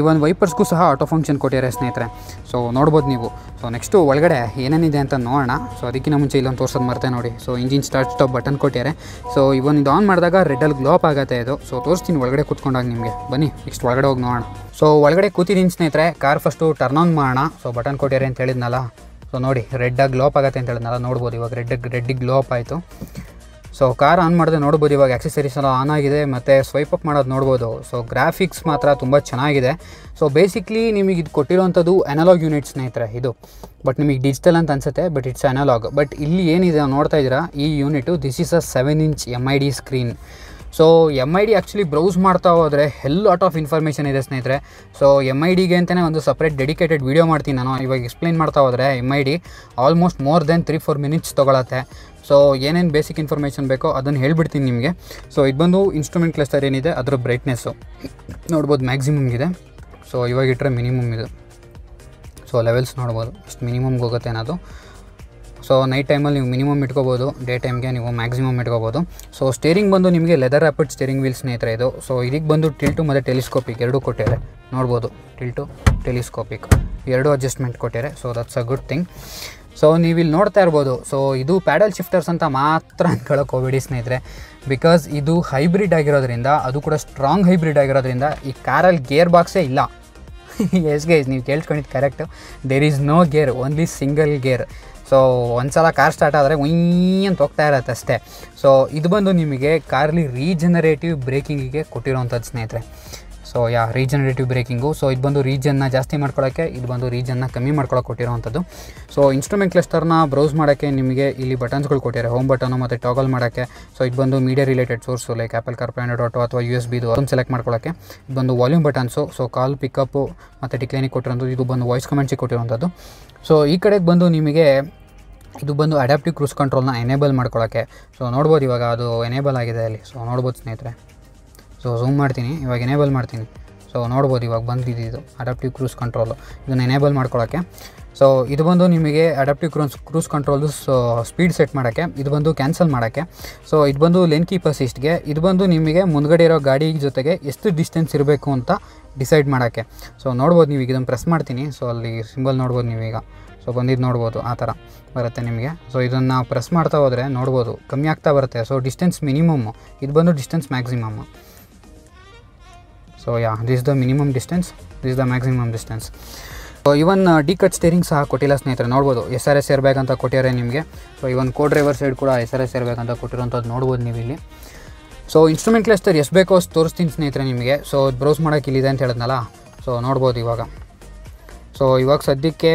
ಇವನ್ ವೈಪರ್ಸ್ಗೂ ಸಹ ಆಟೋ ಫಂಕ್ಷನ್ ಕೊಟ್ಟಿದ್ದಾರೆ ಸ್ನೇಹಿತರೆ. ಸೊ ನೋಡ್ಬೋದು ನೀವು. ಸೊ ನೆಕ್ಸ್ಟು ಒಳಗಡೆ ಏನೇನಿದೆ ಅಂತ ನೋಡೋಣ. ಸೊ ಅದಕ್ಕಿಂತ ಮುಂಚೆ ಇಲ್ಲೊಂದು ತೋರ್ಸೋದು ಮರ್ತೆ ನೋಡಿ. So engine start stop button ಕೊಟ್ಟಿದ್ದಾರೆ. ಸೊ ಇದು ಆನ್ ಮಾಡಿದಾಗ ರೆಡ್ಡಲ್ಲಿ ಗ್ಲೋ ಅಪ್ ಆಗುತ್ತೆ ಇದು. ಸೊ ತೋರಿಸ್ತೀನಿ ಒಳಗಡೆ ಕೂತ್ಕೊಂಡಾಗ ನಿಮಗೆ. ಬನ್ನಿ ನೆಕ್ಸ್ಟ್ ಒಳಗಡೆ ಹೋಗಿ ನೋಡೋಣ. ಸೊ ಒಳಗಡೆ ಕೂತಿದ್ದೀನಿ ಸ್ನೇಹಿತರೆ. ಕಾರ್ ಫಸ್ಟು ಟರ್ನ್ ಆನ್ ಮಾಡೋಣ. ಸೊ ಬಟನ್ ಕೊಟ್ಟಿದ್ದಾರೆ ಅಂತ ಹೇಳಿದ್ನಲ್ಲ. ಸೊ ನೋಡಿ ರೆಡ್ಡಾಗಿ ಗ್ಲೋ ಅಪ್ ಆಗುತ್ತೆ ಅಂತ ಹೇಳಿದ್ನಲ್ಲ, ನೋಡ್ಬೋದು ಇವಾಗ ರೆಡ್ಡಿಗೆ ಗ್ಲೋ ಅಪ್ ಆಯಿತು. ಸೊ ಕಾರ್ ಆನ್ ಮಾಡಿದ್ರೆ ನೋಡ್ಬೋದು ಇವಾಗ ಆಕ್ಸೆಸರೀಸ್ ಎಲ್ಲ ಆನ್ ಆಗಿದೆ ಮತ್ತು ಸ್ವೈಪ್ ಅಪ್ ಮಾಡೋದು ನೋಡ್ಬೋದು. ಸೊ ಗ್ರಾಫಿಕ್ಸ್ ಮಾತ್ರ ತುಂಬ ಚೆನ್ನಾಗಿದೆ. ಸೊ ಬೇಸಿಕ್ಲಿ ನಿಮಗೆ ಇದು ಕೊಟ್ಟಿರೋವಂಥದ್ದು ಅನಲಾಗ್ ಯೂನಿಟ್ ಸ್ನೇಹಿತರೆ ಇದು. ಬಟ್ ನಿಮಗೆ ಡಿಜಿಟಲ್ ಅಂತ ಅನಿಸುತ್ತೆ, ಬಟ್ ಇಟ್ಸ್ ಅನಲಾಗ್. ಬಟ್ ಇಲ್ಲಿ ಏನಿದೆ ನೋಡ್ತಾ ಇದ್ದೀರಾ ಈ unit, this is a 7 inch MID screen. So MID actually browse ಮಾಡ್ತಾ ಹೋದರೆ ಲಾಟ್ ಆಫ್ ಇನ್ಫಾರ್ಮೇಷನ್ ಇದೆ ಸ್ನೇಹಿತರೆ. ಸೊ MIDಗೆ ಅಂತಲೇ ಒಂದು ಸಪ್ರೇಟ್ ಡೆಡಿಕೇಟೆಡ್ ವೀಡಿಯೋ ಮಾಡ್ತೀನಿ ನಾನು. ಇವಾಗ ಎಕ್ಸ್ಪ್ಲೈನ್ ಮಾಡ್ತಾ ಹೋದರೆ MID almost more than 3-4 minutes ತೊಗೊಳತ್ತೆ. ಸೊ ಏನೇನು ಬೇಸಿಕ್ ಇನ್ಫಾರ್ಮೇಷನ್ ಬೇಕೋ ಅದನ್ನು ಹೇಳ್ಬಿಡ್ತೀನಿ ನಿಮಗೆ. ಸೊ ಇದು ಬಂದು ಇನ್ಸ್ಟ್ರೂಮೆಂಟ್ ಕ್ಲಸ್ಟರ್ ಏನಿದೆ ಅದರ ಬ್ರೈಟ್ನೆಸ್ಸು ನೋಡ್ಬೋದು ಮ್ಯಾಕ್ಸಿಮಮ್ ಇದೆ. ಸೊ ಇವಾಗ ಇಟ್ಟರೆ ಮಿನಿಮಮ್ ಇದು. ಸೊ ಲೆವೆಲ್ಸ್ ನೋಡ್ಬೋದು ಎಷ್ಟು ಮಿನಿಮಮ್ಗೆ ಹೋಗುತ್ತೆ ಅನ್ನೋದು. ಸೊ ನೈಟ್ ಟೈಮಲ್ಲಿ ನೀವು ಮಿನಿಮಮ್ ಇಟ್ಕೋಬೋದು, ಡೇ ಟೈಮ್ಗೆ ನೀವು ಮ್ಯಾಕ್ಸಿಮಮ್ ಇಟ್ಕೋಬೋದು. ಸೊ ಸ್ಟೇರಿಂಗ್ ಬಂದು ನಿಮಗೆ ಲೆದರ್ ರ್ಯಾಪಿಡ್ ಸ್ಟೇರಿಂಗ್ ವೀಲ್ ಸ್ನೇಹಿತರೆ ಇದು. ಸೊ ಇದಕ್ಕೆ ಬಂದು ಟಿಲ್ಟು ಮತ್ತು ಟೆಲಿಸ್ಕೋಪಿಕ್ 2 ಕೊಟ್ಟಿದ್ದಾರೆ ನೋಡ್ಬೋದು. ಟಿಲ್ಟು ಟೆಲಿಸ್ಕೋಪಿಕ್ 2 ಅಡ್ಜಸ್ಟ್ಮೆಂಟ್ ಕೊಟ್ಟಿದ್ದಾರೆ. So that's a good thing. So ನೀವು ಇಲ್ಲಿ ನೋಡ್ತಾ ಇರ್ಬೋದು. ಸೊ ಇದು ಪ್ಯಾಡಲ್ ಶಿಫ್ಟರ್ಸ್ ಅಂತ ಮಾತ್ರ ಅಂದ್ಕೊಳ್ಳೋಕೆ ಹೋಗಬೇಡಿ ಸ್ನೇಹಿತರೆ. ಬಿಕಾಸ್ ಇದು ಹೈಬ್ರಿಡ್ ಆಗಿರೋದ್ರಿಂದ, ಅದು ಕೂಡ ಸ್ಟ್ರಾಂಗ್ ಹೈಬ್ರಿಡ್ ಆಗಿರೋದ್ರಿಂದ ಈ ಕಾರಲ್ಲಿ ಗೇರ್ ಬಾಕ್ಸೇ ಇಲ್ಲ. ಎಸ್ ಗೈಸ್, ನೀವು ಕೇಳ್ಕೊಂಡಿದ್ದು correct. There is no gear, only single gear. So ಒಂದು ಸಲ ಕಾರ್ ಸ್ಟಾರ್ಟ್ ಆದರೆ ಅಂತ ಹೋಗ್ತಾ ಇರತ್ತೆ ಅಷ್ಟೇ. ಸೊ ಇದು ಬಂದು ನಿಮಗೆ ಕಾರಲ್ಲಿ ರೀಜನರೇಟಿವ್ ಬ್ರೇಕಿಂಗಿಗೆ ಕೊಟ್ಟಿರೋವಂಥದ್ದು ಸ್ನೇಹಿತರೆ. So regenerative breaking. ಸೊ ಇದು ಬಂದು ರೀಜನ್ನ ಜಾಸ್ತಿ ಮಾಡ್ಕೊಳ್ಳೋಕ್ಕೆ, ಇದು ಬಂದು ರೀಜನ್ನ ಕಮ್ಮಿ ಮಾಡ್ಕೊಳ್ಳೋಕೆ ಕೊಟ್ಟಿರೋವಂಥದ್ದು. ಸೊ ಇನ್ಸ್ಟ್ರೂಮೆಂಟ್ ಕ್ಲಸ್ಟರ್ನ ಬ್ರೌಸ್ ಮಾಡೋಕ್ಕೆ ನಿಮಗೆ ಇಲ್ಲಿ ಬಟನ್ಸ್ಗಳು ಕೊಟ್ಟಿದ್ದಾರೆ, ಹೋಮ್ ಬಟನು ಮತ್ತು ಟಾಗಲ್ ಮಾಡೋಕ್ಕೆ. ಸೊ ಇದು ಬಂದು media related source like apple CarPlay auto ಅಥವಾ USB ಅದನ್ನು ಸೆಲೆಕ್ಟ್ ಮಾಡ್ಕೊಳ್ಳೋಕ್ಕೆ. ಇದು ಬಂದು ವಾಲ್ಯೂಮ್ ಬಟನ್ಸು. ಸೊ ಕಾಲ್ ಪಿಕಪ್ಪು ಮತ್ತು ಡಿಕ್ಲೈನಿಗೆ ಕೊಟ್ಟಿರೋಂಥದ್ದು. ಇದು ಬಂದು ವಾಯ್ಸ್ ಕಮೆಂಟ್ಸಿಗೆ ಕೊಟ್ಟಿರೋವಂಥದ್ದು. ಸೊ ಈ ಕಡೆಗೆ ಬಂದು ನಿಮಗೆ ಇದು ಬಂದು ಅಡ್ಯಾಪ್ಟಿವ್ ಕ್ರೂಸ್ ಕಂಟ್ರೋಲ್ನ ಎನೇಬಲ್ ಮಾಡ್ಕೊಳ್ಳೋಕ್ಕೆ. ಸೊ ನೋಡ್ಬೋದು ಇವಾಗ ಅದು ಎನೇಬಲ್ ಆಗಿದೆ ಅಲ್ಲಿ. ಸೊ ನೋಡ್ಬೋದು ಸ್ನೇಹಿತರೆ. ಸೊ ಝೂಮ್ ಮಾಡ್ತೀನಿ, ಇವಾಗ ಎನೇಬಲ್ ಮಾಡ್ತೀನಿ. ಸೊ ನೋಡ್ಬೋದು ಇವಾಗ ಬಂದಿದ್ದು ಅಡಾಪ್ಟಿವ್ ಕ್ರೂಸ್ ಕಂಟ್ರೋಲು, ಇದನ್ನು ಎನೇಬಲ್ ಮಾಡ್ಕೊಳ್ಳೋಕ್ಕೆ. ಸೊ ಇದು ಬಂದು ನಿಮಗೆ ಅಡಾಪ್ಟಿವ್ ಕ್ರೂಸ್ ಕಂಟ್ರೋಲ್ದು ಸ್ಪೀಡ್ ಸೆಟ್ ಮಾಡೋಕ್ಕೆ, ಇದು ಬಂದು ಕ್ಯಾನ್ಸಲ್ ಮಾಡೋಕ್ಕೆ. ಸೊ ಇದು ಬಂದು ಲೇನ್ ಕೀಪ್ ಅಸಿಸ್ಟ್ಗೆ, ಇದು ಬಂದು ನಿಮಗೆ ಮುಂದ್ಗಡೆ ಇರೋ ಗಾಡಿ ಜೊತೆಗೆ ಎಷ್ಟು ಡಿಸ್ಟೆನ್ಸ್ ಇರಬೇಕು ಅಂತ ಡಿಸೈಡ್ ಮಾಡೋಕ್ಕೆ. ಸೊ ನೋಡ್ಬೋದು ನೀವು ಈಗ ಇದನ್ನು ಪ್ರೆಸ್ ಮಾಡ್ತೀನಿ. ಸೊ ಅಲ್ಲಿ ಸಿಂಬಲ್ ನೋಡ್ಬೋದು ನೀವೀಗ. ಸೊ ಬಂದಿದ್ದು ನೋಡ್ಬೋದು ಆ ಥರ ಬರುತ್ತೆ ನಿಮಗೆ. ಸೊ ಇದನ್ನು ಪ್ರೆಸ್ ಮಾಡ್ತಾ ಹೋದರೆ ನೋಡ್ಬೋದು ಕಮ್ಮಿ ಆಗ್ತಾ ಬರುತ್ತೆ. ಸೊ ಡಿಸ್ಟೆನ್ಸ್ ಮಿನಿಮಮ್ಮು, ಇದು ಬಂದು distance maximum. So this the minimum distance, this the maximum distance. So even ಡಿಕಟ್ ಸ್ಟೇರಿಂಗ್ ಸಹ ಕೊಟ್ಟಿಲ್ಲ ಸ್ನೇಹಿತರೆ, ನೋಡ್ಬೋದು SRS ಇರಬೇಕಂತ ಕೊಟ್ಟಿದ್ದಾರೆ ನಿಮಗೆ. So even co driver side ಕೂಡ SRS ಇರಬೇಕಂತ ಕೊಟ್ಟಿರೋಂಥದ್ದು ನೋಡ್ಬೋದು ನೀವು ಇಲ್ಲಿ. ಸೊ ಇನ್ಸ್ಟ್ರೂಮೆಂಟ್ ಕ್ಲಸ್ಟರ್ ಎಷ್ಟು ಬೇಕೋ ಅಷ್ಟು ತೋರಿಸ್ತೀನಿ ಸ್ನೇಹಿತರೆ ನಿಮಗೆ. ಸೊ ಬ್ರೌಸ್ ಮಾಡೋಕ್ಕೆ ಇಲ್ಲಿದೆ ಅಂತ ಹೇಳಿದ್ನಲ್ಲ. ಸೊ ನೋಡ್ಬೋದು ಇವಾಗ. ಸೊ ಇವಾಗ ಸದ್ಯಕ್ಕೆ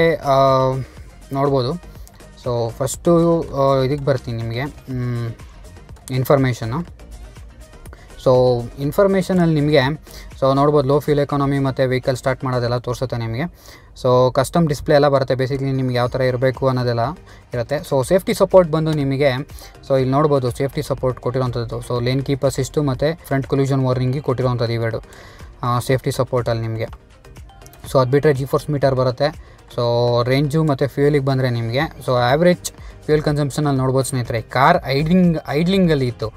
ನೋಡ್ಬೋದು. ಸೊ ಫಸ್ಟು ಇದಕ್ಕೆ ಬರ್ತೀನಿ ನಿಮಗೆ ಇನ್ಫಾರ್ಮೇಷನ್ನು. ಸೊ ಇನ್ಫಾರ್ಮೇಷನಲ್ಲಿ ನಿಮಗೆ ಸೊ ನೋಡ್ಬೋದು ಲೋ ಫ್ಯೂಲ್ ಎಕಾನಮಿ ಮತ್ತು ವೆಹಿಕಲ್ ಸ್ಟಾರ್ಟ್ ಮಾಡೋದೆಲ್ಲ ತೋರಿಸುತ್ತೆ ನಿಮಗೆ. ಸೊ ಕಸ್ಟಮ್ ಡಿಸ್ಪ್ಲೇ ಎಲ್ಲ ಬರುತ್ತೆ, ಬೇಸಿಕ್ಲಿ ನಿಮ್ಗೆ ಯಾವ ಥರ ಇರಬೇಕು ಅನ್ನೋದೆಲ್ಲ ಇರುತ್ತೆ. ಸೊ ಸೇಫ್ಟಿ ಸಪೋರ್ಟ್ ಬಂದು ನಿಮಗೆ ಸೊ ಇಲ್ಲಿ ನೋಡ್ಬೋದು ಸೇಫ್ಟಿ ಸಪೋರ್ಟ್ ಕೊಟ್ಟಿರೋಂಥದ್ದು. ಸೊ ಲೇನ್ ಕೀಪ್ ಅಸಿಸ್ಟು ಮತ್ತು ಫ್ರಂಟ್ ಕೊಲ್ಯೂಷನ್ ವಾರ್ನಿಂಗಿಗೆ ಕೊಟ್ಟಿರೋಂಥದ್ದು ಇವೆರಡು ಸೇಫ್ಟಿ ಸಪೋರ್ಟಲ್ಲಿ ನಿಮಗೆ. ಸೊ ಅದು ಬಿಟ್ಟರೆ G-ಫೋರ್ಸ್ ಮೀಟರ್ ಬರುತ್ತೆ. ಸೊ ರೇಂಜು ಮತ್ತು ಫ್ಯೂಯಲಿಗೆ ಬಂದರೆ ನಿಮಗೆ ಸೊ ಆ್ಯಾವ್ರೇಜ್ ಫ್ಯೂಯಲ್ ಕನ್ಸಂಪ್ಷನಲ್ಲಿ ನೋಡ್ಬೋದು ಸ್ನೇಹಿತರೆ. ಕಾರ್ ಐಡ್ಲಿಂಗಲ್ಲಿ ಇತ್ತು,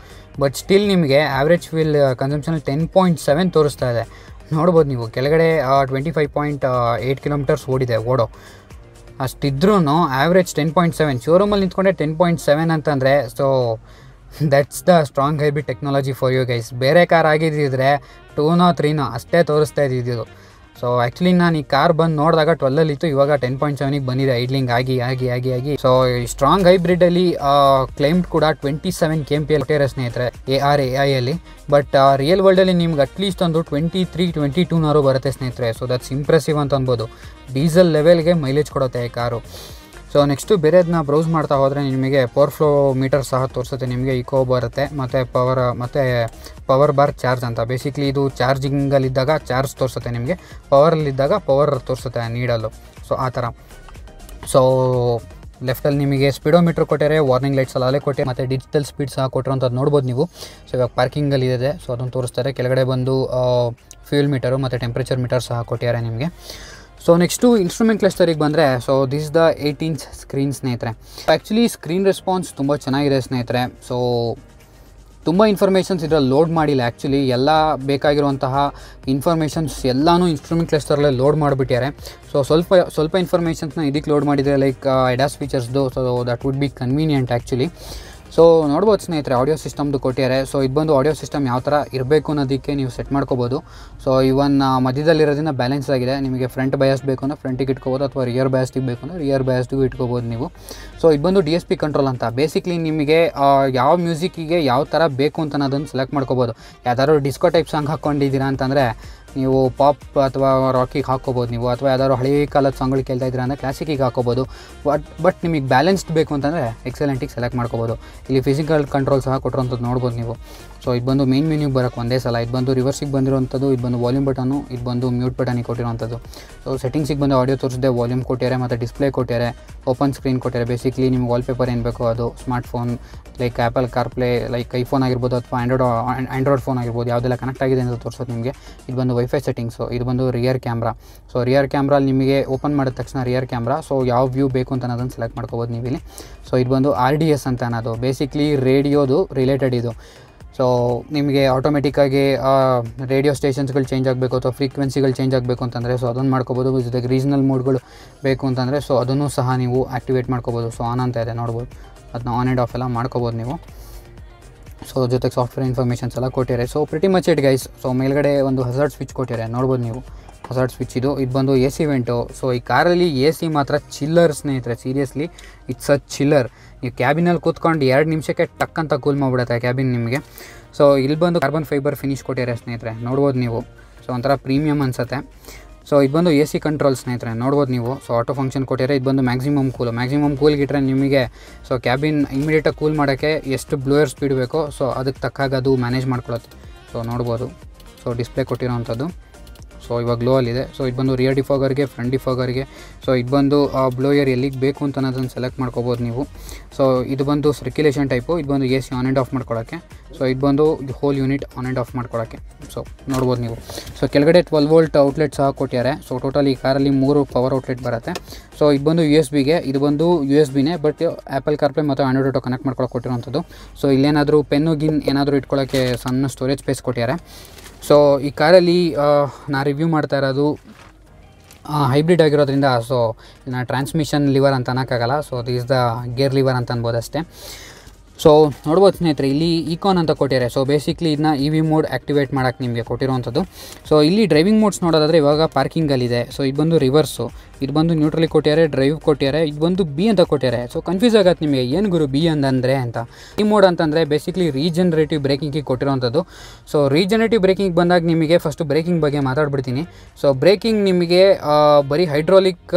ಬಟ್ ಸ್ಟಿಲ್ ನಿಮಗೆ ಆ್ಯಾವ್ರೇಜ್ ಫ್ಯೂಯಲ್ ಕನ್ಸಂಪ್ಷನಲ್ಲಿ 10.7 ತೋರಿಸ್ತಾ ಇದೆ. ನೋಡ್ಬೋದು ನೀವು ಕೆಳಗಡೆ 25.8 ಕಿಲೋಮೀಟರ್ಸ್ ಓಡೋ ಅಷ್ಟಿದ್ರೂ ಆ್ಯಾವ್ರೇಜ್ 10.7. ಶೋರೂಮಲ್ಲಿ ನಿಂತ್ಕೊಂಡೆ 10.7 ಅಂತಂದರೆ so that's the strong hybrid technology for you guys. ಬೇರೆ ಕಾರ್ ಆಗಿದ್ದಿದ್ರೆ 2ನೋ 3ನೋ ಅಷ್ಟೇ ತೋರಿಸ್ತಾ ಇದ್ದಿದ್ದು. ಸೊ ಆ್ಯಕ್ಚುಲಿ ನಾನು ಈ ಕಾರ್ ಬಂದು ನೋಡಿದಾಗ 12 ಇತ್ತು, ಇವಾಗ 10.7ಗೆ ಬಂದಿದೆ ಐಡ್ಲಿಂಗ್ ಆಗಿ. ಸೊ ಸ್ಟ್ರಾಂಗ್ ಹೈಬ್ರಿಡಲ್ಲಿ ಕ್ಲೈಮ್ಡ್ ಕೂಡ 27 kmpl ಕೊಟ್ಟಿರೋ ಸ್ನೇಹಿತರೆ ARAI ಬಟ್ ರಿಯಲ್ ವರ್ಲ್ಡಲ್ಲಿ ನಿಮ್ಗೆ ಅಟ್ಲೀಸ್ಟ್ ಒಂದು 23-22 ಬರುತ್ತೆ ಸ್ನೇಹಿತರೆ. ಸೊ ದಟ್ಸ್ ಇಂಪ್ರೆಸಿವ್ ಅಂತ ಅನ್ಬೋದು. ಡೀಸೆಲ್ ಲೆವೆಲ್ಗೆ ಮೈಲೇಜ್ ಕೊಡುತ್ತೆ ಈ ಕಾರು. ಸೊ ನೆಕ್ಸ್ಟು ಬೇರೆದನ್ನ ಬ್ರೌಸ್ ಮಾಡ್ತಾ ಹೋದರೆ ನಿಮಗೆ ಪವರ್ ಫ್ಲೋ ಮೀಟರ್ ಸಹ ತೋರಿಸುತ್ತೆ ನಿಮಗೆ. ಇಕೋ ಬರುತ್ತೆ ಮತ್ತು ಪವರ್ ಬಾರ್ ಚಾರ್ಜ್ ಅಂತ. ಬೇಸಿಕ್ಲಿ ಇದು ಚಾರ್ಜಿಂಗಲ್ಲಿದ್ದಾಗ ಚಾರ್ಜ್ ತೋರಿಸುತ್ತೆ ನಿಮಗೆ, ಪವರಲ್ಲಿದ್ದಾಗ ಪವರ್ ತೋರಿಸುತ್ತೆ ನೀಡಲು. ಸೊ ಆ ಥರ. ಸೊ ಲೆಫ್ಟಲ್ಲಿ ನಿಮಗೆ ಸ್ಪೀಡೋಮೀಟ್ರ್ ಕೊಟ್ಟಿದ್ದಾರೆ, ವಾರ್ನಿಂಗ್ ಲೈಟ್ಸ್ ಅಲ್ಲೇ ಕೊಟ್ಟೆ ಮತ್ತು ಡಿಜಿಟಲ್ ಸ್ಪೀಡ್ ಸಹ ಕೊಟ್ಟಿರೋಂಥದ್ದು ನೋಡ್ಬೋದು ನೀವು. ಸೊ ಇವಾಗ ಪಾರ್ಕಿಂಗಲ್ಲಿ ಇದೆ, ಸೊ ಅದನ್ನು ತೋರಿಸ್ತಾರೆ. ಕೆಳಗಡೆ ಬಂದು ಫ್ಯೂಯಲ್ ಮೀಟರು ಮತ್ತು ಟೆಂಪ್ರೇಚರ್ ಮೀಟರ್ ಸಹ ಕೊಟ್ಟಿದ್ದಾರೆ ನಿಮಗೆ. ಸೊ ನೆಕ್ಸ್ಟು ಇನ್ಸ್ಟ್ರೂಮೆಂಟ್ ಕ್ಲಸ್ಟರಿಗೆ ಬಂದರೆ so this is the 18 screen ಸ್ನೇಹಿತರೆ. ಆ್ಯಕ್ಚುಲಿ ಸ್ಕ್ರೀನ್ ರೆಸ್ಪಾನ್ಸ್ ತುಂಬ ಚೆನ್ನಾಗಿದೆ ಸ್ನೇಹಿತರೆ. ಸೊ ತುಂಬ ಇನ್ಫಾರ್ಮೇಷನ್ಸ್ ಇದರಲ್ಲಿ ಲೋಡ್ ಮಾಡಿಲ್ಲ. ಆ್ಯಕ್ಚುಲಿ ಎಲ್ಲ ಬೇಕಾಗಿರುವಂತಹ ಇನ್ಫಾರ್ಮೇಷನ್ಸ್ ಎಲ್ಲನೂ ಇನ್ಸ್ಟ್ರೂಮೆಂಟ್ ಕ್ಲಸ್ಟರಲ್ಲೇ ಲೋಡ್ ಮಾಡಿಬಿಟ್ಟಿದ್ದಾರೆ. ಸೊ ಸ್ವಲ್ಪ ಇನ್ಫಾರ್ಮೇಷನ್ಸ್ನ ಇದಕ್ಕೆ ಲೋಡ್ ಮಾಡಿದರೆ ಲೈಕ್ ADAS ಫೀಚರ್ಸ್ದು. So that would be convenient actually. So ನೋಡ್ಬೋದು ಸ್ನೇಹಿತರೆ ಆಡಿಯೋ ಸಿಸ್ಟಮ್ದು ಕೊಟ್ಟಿದ್ದಾರೆ. ಸೊ ಇದು ಬಂದು ಆಡಿಯೋ ಸಿಸ್ಟಮ್ ಯಾವ ಥರ ಇರಬೇಕು ಅನ್ನೋದಕ್ಕೆ ನೀವು ಸೆಟ್ ಮಾಡ್ಕೋಬೋದು. ಸೊ ಇವನ್ ಮಧ್ಯದಲ್ಲಿರೋದನ್ನ ಬ್ಯಾಲೆನ್ಸ್ ಆಗಿದೆ. ನಿಮಗೆ ಫ್ರಂಟ್ ಬಯಾಸ್ ಬೇಕು ಅಂದರೆ ಫ್ರಂಟಿಗೆ ಇಟ್ಕೋಬೋದು, ಅಥವಾ ರಿಯರ್ ಬಯಾಸ್ಟಿಗೆ ಬೇಕು ಅಂದರೆ ರಿಯರ್ ಬಯಾಸ್ಟಿಗೂ ಇಟ್ಕೋಬೋದು ನೀವು. ಸೊ ಇದು ಬಂದು DSP ಕಂಟ್ರೋಲ್ ಅಂತ. ಬೇಸಿಕ್ಲಿ ನಿಮಗೆ ಯಾವ ಮ್ಯೂಸಿಕ್ಕಿಗೆ ಯಾವ ಥರ ಬೇಕು ಅಂತ ಅನ್ನೋದನ್ನು ಸೆಲೆಕ್ಟ್ ಮಾಡ್ಕೋಬೋದು. ಯಾವ್ದಾದ್ರು ಡಿಸ್ಕೋ ಟೈಪ್ ಸಾಂಗ್ ಹಾಕ್ಕೊಂಡಿದ್ದೀರಾ ಅಂತಂದರೆ ನೀವು ಪಾಪ್ ಅಥವಾ ರಾಕಿಗೆ ಹಾಕ್ಕೋಬೋದು ನೀವು, ಅಥವಾ ಯಾವ್ದಾದ್ರು ಹಳೆ ಕಾಲದ ಸಾಂಗ್ಗಳು ಕೇಳ್ತಾ ಇದ್ದೀರಾ ಅಂದರೆ ಕ್ಲಾಸಿಕಿಗೆ ಹಾಕ್ಕೋಬೋದು. ಬಟ್ ನಿಮಗೆ ಬ್ಯಾಲೆನ್ಸ್ಡ್ ಬೇಕು ಅಂತಂದರೆ ಎಕ್ಸಲೆಂಟಿಗೆ ಸೆಲೆಕ್ಟ್ ಮಾಡ್ಕೋಬೋದು. ಇಲ್ಲಿ ಫಿಸಿಕಲ್ ಕಂಟ್ರೋಲ್ ಸಹ ಕೊಟ್ಟಿರೋಂಥದ್ದು ನೋಡ್ಬೋದು ನೀವು. ಸೊ ಇದು ಬಂದು ಮೇನ್ ಮೆನ್ಯೂಗೆ ಬರೋಕ್ಕೆ ಒಂದೇ ಸಲ. ಇದು ಬಂದು ರಿವರ್ಸಿಗೆ ಬಂದಿರೋಂಥದ್ದು, ಇದು ಬಂದು ವಾಲ್ಯೂಮ್ ಬಟನು, ಇದು ಬಂದು ಮ್ಯೂಟ್ ಬಟನಿಗೆ ಕೊಟ್ಟಿರೋಂಥದ್ದು. ಸೊ ಸೆಟ್ಟಿಂಗ್ಸಿಗೆ ಬಂದು ಆಡಿಯೋ ತೋರಿಸಿದೆ, ವಾಲ್ಯೂಮ್ ಕೊಟ್ಟಿದ್ದಾರೆ ಮತ್ತು ಡಿಸ್ಪ್ಲೇ ಕೊಟ್ಟಿದ್ದಾರೆ, ಓಪನ್ ಸ್ಕ್ರೀನ್ ಕೊಟ್ಟಿದ್ದಾರೆ. ಬೇಸಿಕ್ಲಿ ನಿಮ್ಗೆ ವಾಲ್ಪೇಪರ್ ಏನು ಬೇಕೋ ಅದು, smartphone like apple CarPlay like iPhone ಆಗಿರ್ಬೋದು ಅಥವಾ ಆ್ಯಂಡ್ರಾಯ್ಡ್ ಫೋನ್ ಆಗಿರ್ಬೋದು, ಯಾವುದೆಲ್ಲ ಕನೆಕ್ಟ್ ಆಗಿದೆ ಅಂತ ತೋರಿಸೋದು ನಿಮಗೆ. ಇದು ಬಂದು ವೈಫೈ ಸೆಟ್ಟಿಂಗ್ಸು. ಇದು ಬಂದು ರಿಯರ್ ಕ್ಯಾಮ್ರಾ. ಸೊ ರಿಯರ್ ಕ್ಯಾಮ್ರಲ್ಲಿ ನಿಮಗೆ ಓಪನ್ ಮಾಡಿದ ತಕ್ಷಣ ರಿಯರ್ ಕ್ಯಾಮ್ರಾ, ಸೊ ಯಾವ ವ್ಯೂ ಬೇಕು ಅಂತ ಅನ್ನೋದನ್ನು ಸೆಲೆಕ್ಟ್ ಮಾಡ್ಕೋಬೋದು ನೀವು ಇಲ್ಲಿ. ಸೊ ಇದು ಬಂದು RDS ಅಂತ ಅನ್ನೋದು ಬೇಸಿಕ್ಲಿ ರೇಡಿಯೋದು ರಿಲೇಟೆಡ್ ಇದು. ಸೊ ನಿಮಗೆ ಆಟೋಮೆಟಿಕ್ಕಾಗಿ ರೇಡಿಯೋ ಸ್ಟೇಷನ್ಸ್ಗಳು ಚೇಂಜ್ ಆಗಬೇಕು ಅಥವಾ ಫ್ರೀಕ್ವೆನ್ಸಿಗಳು ಚೇಂಜ್ ಆಗಬೇಕು ಅಂತಂದರೆ ಸೊ ಅದನ್ನು ಮಾಡ್ಕೋಬೋದು. ಜೊತೆಗೆ ರೀಜ್ನಲ್ ಮೋಡ್ಗಳು ಬೇಕು ಅಂತಂದರೆ ಸೊ ಅದನ್ನು ಸಹ ನೀವು ಆ್ಯಕ್ಟಿವೇಟ್ ಮಾಡ್ಕೋಬೋದು. ಸೊ ಆನ್ ಅಂತ ಇದೆ ನೋಡ್ಬೋದು, ಅದನ್ನ ಆನ್ ಆ್ಯಂಡ್ ಆಫ್ ಎಲ್ಲ ಮಾಡ್ಕೋಬೋದು ನೀವು. ಸೊ ಜೊತೆಗೆ ಸಾಫ್ಟ್ವೇರ್ ಇನ್ಫಾರ್ಮೇಷನ್ಸ್ ಎಲ್ಲ ಕೊಟ್ಟಿದ್ದಾರೆ. So pretty much it guys. So ಮೇಲ್ಗಡೆ ಒಂದು ಹಜಾರ್ಡ್ ಸ್ವಿಚ್ ಕೊಟ್ಟಿದ್ದಾರೆ ನೋಡ್ಬೋದು ನೀವು, ಹಜಾರ್ಡ್ ಸ್ವಿಚ್ ಇದು. ಇದು ಬಂದು AC ವೆಂಟು. ಸೊ ಈ ಕಾರಲ್ಲಿ AC ಮಾತ್ರ ಚಿಲ್ಲರ್ ಸ್ನೇಹಿತರೆ. ಸೀರಿಯಸ್ಲಿ ಇಟ್ಸ್ ಅ ಚಿಲ್ಲರ್. ನೀವು ಕ್ಯಾಬಿನಲ್ಲಿ ಕೂತ್ಕೊಂಡು 2 ನಿಮಿಷಕ್ಕೆ ಟಕ್ ಅಂತ ಕೂಲ್ ಮಾಡಿಬಿಡುತ್ತೆ ಕ್ಯಾಬಿನ್ ನಿಮಗೆ. ಸೊ ಇಲ್ಲಿ ಬಂದು ಕಾರ್ಬನ್ ಫೈಬರ್ ಫಿನಿಶ್ ಕೊಟ್ಟಿದ್ದಾರೆ ಸ್ನೇಹಿತರೆ, ನೋಡ್ಬೋದು ನೀವು. ಸೊ ಒಂಥರ ಪ್ರೀಮಿಯಮ್ ಅನಿಸುತ್ತೆ. ಸೊ ಇದು ಬಂದು AC ಕಂಟ್ರೋಲ್ ಸ್ನೇಹಿತರೆ, ನೋಡ್ಬೋದು ನೀವು. ಸೊ ಆಟೋ ಫಂಕ್ಷನ್ ಕೊಟ್ಟಿದ್ದಾರೆ. ಇದು ಬಂದು ಮ್ಯಾಕ್ಸಿಮಮ್ ಕೂಲ್ಗಿಟ್ರೆ ನಿಮಗೆ ಸೊ ಕ್ಯಾಬಿನ್ ಇಮಿಡಿಯೇಟಾಗಿ ಕೂಲ್ ಮಾಡೋಕ್ಕೆ ಎಷ್ಟು ಬ್ಲೋಯರ್ ಸ್ಪೀಡ್ ಬೇಕೋ ಸೊ ಅದಕ್ಕೆ ತಕ್ಕಾಗ ಅದು ಮ್ಯಾನೇಜ್ ಮಾಡ್ಕೊಳುತ್ತೆ. ಸೊ ನೋಡ್ಬೋದು. ಸೊ ಡಿಸ್ಪ್ಲೇ ಕೊಟ್ಟಿರೋವಂಥದ್ದು. ಸೊ ಇವಾಗ ಗ್ಲೋ ಅಲ್ಲಿದೆ. ಸೊ ಇದು ಬಂದು ರಿಯರ್ ಡಿಫಾಗರ್ಗೆ, ಫ್ರಂಟ್ ಡಿಫಾಗರ್ಗೆ. ಸೊ ಇದು ಬಂದು ಬ್ಲೋಯರ್ ಎಲ್ಲಿಗೆ ಬೇಕು ಅಂತ ಅನ್ನೋದನ್ನು ಸೆಲೆಕ್ಟ್ ಮಾಡ್ಕೋಬೋದು ನೀವು. ಸೊ ಇದು ಬಂದು ಸರ್ಕ್ಯುಲೇಷನ್ ಟೈಪು. ಇದು ಬಂದು AC ಆನ್ ಆ್ಯಂಡ್ ಆಫ್ ಮಾಡ್ಕೊಳ್ಳೋಕ್ಕೆ. ಸೊ ಇದು ಬಂದು whole unit on and off ಮಾಡ್ಕೊಳ್ಳೋಕ್ಕೆ. ಸೊ ನೋಡ್ಬೋದು ನೀವು. ಸೊ ಕೆಳಗಡೆ 12 ವೋಲ್ಟ್ ಔಟ್ಲೆಟ್ ಸಹ ಕೊಟ್ಟಿದ್ದಾರೆ. ಸೊ ಟೋಟಲ್ ಈ ಕಾರಲ್ಲಿ 3 ಪವರ್ ಔಟ್ಲೆಟ್ ಬರುತ್ತೆ. ಸೊ ಇದು ಬಂದು USB-ಗೆ, ಇದು ಬಂದು USB-ನೇ, ಬಟ್ ಆ್ಯಪಲ್ ಕಾರ್ಪ್ಲೇ ಮತ್ತು ಆಂಡ್ರಾಯ್ಡ್ ಆಟೋ ಕನೆಕ್ಟ್ ಮಾಡ್ಕೊಳ್ಳೋಕೆ ಕೊಟ್ಟಿರೋಂಥದ್ದು. ಸೊ ಇಲ್ಲೇನಾದರೂ ಪೆನ್ನು ಗಿನ್ ಏನಾದರೂ ಇಟ್ಕೊಳ್ಳೋಕ್ಕೆ ಸಣ್ಣ ಸ್ಟೋರೇಜ್ ಸ್ಪೇಸ್ ಕೊಟ್ಟಿದ್ದಾರೆ. ಸೊ ಈ ಕಾರಲ್ಲಿ ನಾ ರಿವ್ಯೂ ಮಾಡ್ತಾ ಇರೋದು ಹೈಬ್ರಿಡ್ ಆಗಿರೋದ್ರಿಂದ ಸೊ ಇದನ್ನ ಟ್ರಾನ್ಸ್ಮಿಷನ್ ಲಿವರ್ ಅಂತ ಅನ್ನೋಕ್ಕಾಗಲ್ಲ. So this is the gear lever ಅಂತ ಅನ್ಬೋದು ಅಷ್ಟೇ. ಸೊ ನೋಡ್ಬೋದು ಸ್ನೇಹಿತರೆ, ಇಲ್ಲಿ ಈಕಾನ್ ಅಂತ ಕೊಟ್ಟಿದ್ದಾರೆ. ಸೊ ಬೇಸಿಕ್ಲಿ ಇದನ್ನ EV ಮೋಡ್ ಆ್ಯಕ್ಟಿವೇಟ್ ಮಾಡೋಕ್ಕೆ ನಿಮಗೆ ಕೊಟ್ಟಿರೋವಂಥದ್ದು. ಸೊ ಇಲ್ಲಿ ಡ್ರೈವಿಂಗ್ ಮೋಡ್ಸ್ ನೋಡೋದಾದರೆ ಇವಾಗ ಪಾರ್ಕಿಂಗಲ್ಲಿದೆ. ಸೊ ಇದು ಬಂದು ರಿವರ್ಸು, ಇದು ಬಂದು ನ್ಯೂಟ್ರಲಿ ಕೊಟ್ಟಿದ್ದಾರೆ, ಡ್ರೈವ್ ಕೊಟ್ಟಿದ್ದಾರೆ. ಇದು ಬಂದು B ಅಂತ ಕೊಟ್ಟಿದ್ದಾರೆ. ಸೊ ಕನ್ಫ್ಯೂಸ್ ಆಗತ್ತೆ ನಿಮಗೆ, ಏನು ಗುರು B ಅಂದರೆ ಅಂತ. ಈ ಮೋಡ್ ಅಂತಂದರೆ ಬೇಸಿಕ್ಲಿ ರೀಜನರೇಟಿವ್ ಬ್ರೇಕಿಂಗಿಗೆ ಕೊಟ್ಟಿರೋವಂಥದ್ದು. ಸೊ ರೀಜನರೇಟಿವ್ ಬ್ರೇಕಿಂಗ್ ಬಂದಾಗ ನಿಮಗೆ ಫಸ್ಟು ಬ್ರೇಕಿಂಗ್ ಬಗ್ಗೆ ಮಾತಾಡ್ಬಿಡ್ತೀನಿ. ಸೊ ಬ್ರೇಕಿಂಗ್ ನಿಮಗೆ ಬರೀ ಹೈಡ್ರಾಲಿಕ್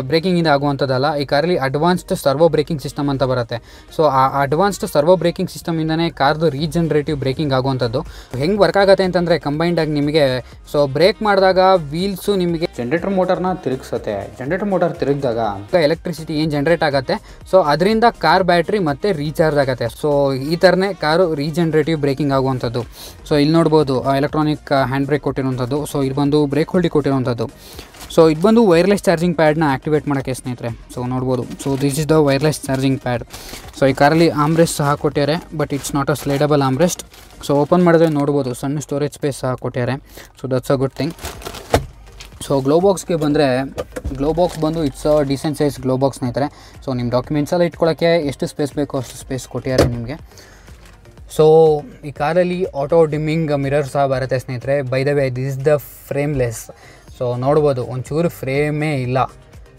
ಬ್ರೇಕಿಂಗಿಂದ ಆಗುವಂಥದ್ದಲ್ಲ. ಈ ಕಾರಲ್ಲಿ ಅಡ್ವಾನ್ಸ್ಡ್ ಸರ್ವೋ ಬ್ರೇಕಿಂಗ್ ಸಿಸ್ಟಮ್ ಅಂತ ಬರುತ್ತೆ. ಸೊ ಆ ಅಡ್ವಾನ್ಸ್ಡ್ ಸರ್ವೋ ಬ್ರೇಕಿಂಗ್ ಸಿಸ್ಟಮಿಂದನೇ ಕಾರ್ದು ರೀಜನರೇಟಿವ್ ಬ್ರೇಕಿಂಗ್ ಆಗುವಂಥದ್ದು. ಹೆಂಗೆ ವರ್ಕ್ ಆಗುತ್ತೆ ಅಂತಂದರೆ ಕಂಬೈಂಡಾಗಿ ನಿಮಗೆ ಸೊ ಬ್ರೇಕ್ ಮಾಡಿದಾಗ ವೀಲ್ಸು ನಿಮಗೆ ಜನರೇಟರ್ ಮೋಟರ್ನ ತಿರುಗಿಸುತ್ತೆ. ಜನರೇಟರ್ ಮೋಟರ್ ತಿರುಗಿದಾಗ ಎಲೆಕ್ಟ್ರಿಸಿಟಿ ಏನು ಜನರೇಟ್ ಆಗುತ್ತೆ ಸೊ ಅದರಿಂದ ಕಾರ್ ಬ್ಯಾಟ್ರಿ ಮತ್ತೆ ರೀಚಾರ್ಜ್ ಆಗುತ್ತೆ. ಸೊ ಈ ಥರನೇ ಕಾರು ರೀಜನರೇಟಿವ್ ಬ್ರೇಕಿಂಗ್ ಆಗುವಂಥದ್ದು. ಸೊ ಇಲ್ಲಿ ನೋಡ್ಬೋದು ಎಲೆಕ್ಟ್ರಾನಿಕ್ ಹ್ಯಾಂಡ್ ಬ್ರೇಕ್ ಕೊಟ್ಟಿರುವಂಥದ್ದು. ಸೊ ಇದು ಬಂದು ಬ್ರೇಕ್ ಹೋಲ್ಡಿಗೆ ಕೊಟ್ಟಿರುವಂಥದ್ದು. ಸೊ ಇದು ಬಂದು ವೈರ್ಲೆಸ್ ಚಾರ್ಜಿಂಗ್ ಪ್ಯಾಡ್ನ ಆ್ಯಕ್ಟಿವೇಟ್ ಮಾಡೋಕ್ಕೆ ಸ್ನೇಹಿತರೆ. ಸೊ ನೋಡ್ಬೋದು. So this is the wireless charging pad. So ಈ ಕಾರಲ್ಲಿ ಆಮ್ರೆಸ್ಟ್ ಸಹ ಕೊಟ್ಟಿದ್ದಾರೆ, but it's not a slidable armrest. So open ಮಾಡಿದ್ರೆ ನೋಡ್ಬೋದು ಸಣ್ಣ ಸ್ಟೋರೇಜ್ ಸ್ಪೇಸ್ ಸಹ ಕೊಟ್ಟಿದ್ದಾರೆ. So that's a good thing. So glove ಬಾಕ್ಸ್ಗೆ ಬಂದರೆ ಗ್ಲೋ ಬಾಕ್ಸ್ ಬಂದು it's a decent size glove box ಸ್ನೇಹಿತರೆ. ಸೊ ನಿಮ್ಮ ಡಾಕ್ಯುಮೆಂಟ್ಸ್ ಎಲ್ಲ ಇಟ್ಕೊಳ್ಳೋಕ್ಕೆ ಎಷ್ಟು ಸ್ಪೇಸ್ ಬೇಕೋ ಅಷ್ಟು ಸ್ಪೇಸ್ ಕೊಟ್ಟಿದ್ದಾರೆ ನಿಮಗೆ. ಸೊ ಈ ಕಾರಲ್ಲಿ ಆಟೋ ಡಿಮ್ಮಿಂಗ್ ಮಿರರ್ ಸಹ ಬರುತ್ತೆ ಸ್ನೇಹಿತರೆ. By the way this is the frameless. So ನೋಡ್ಬೋದು ಒಂಚೂರು ಫ್ರೇಮೇ ಇಲ್ಲ.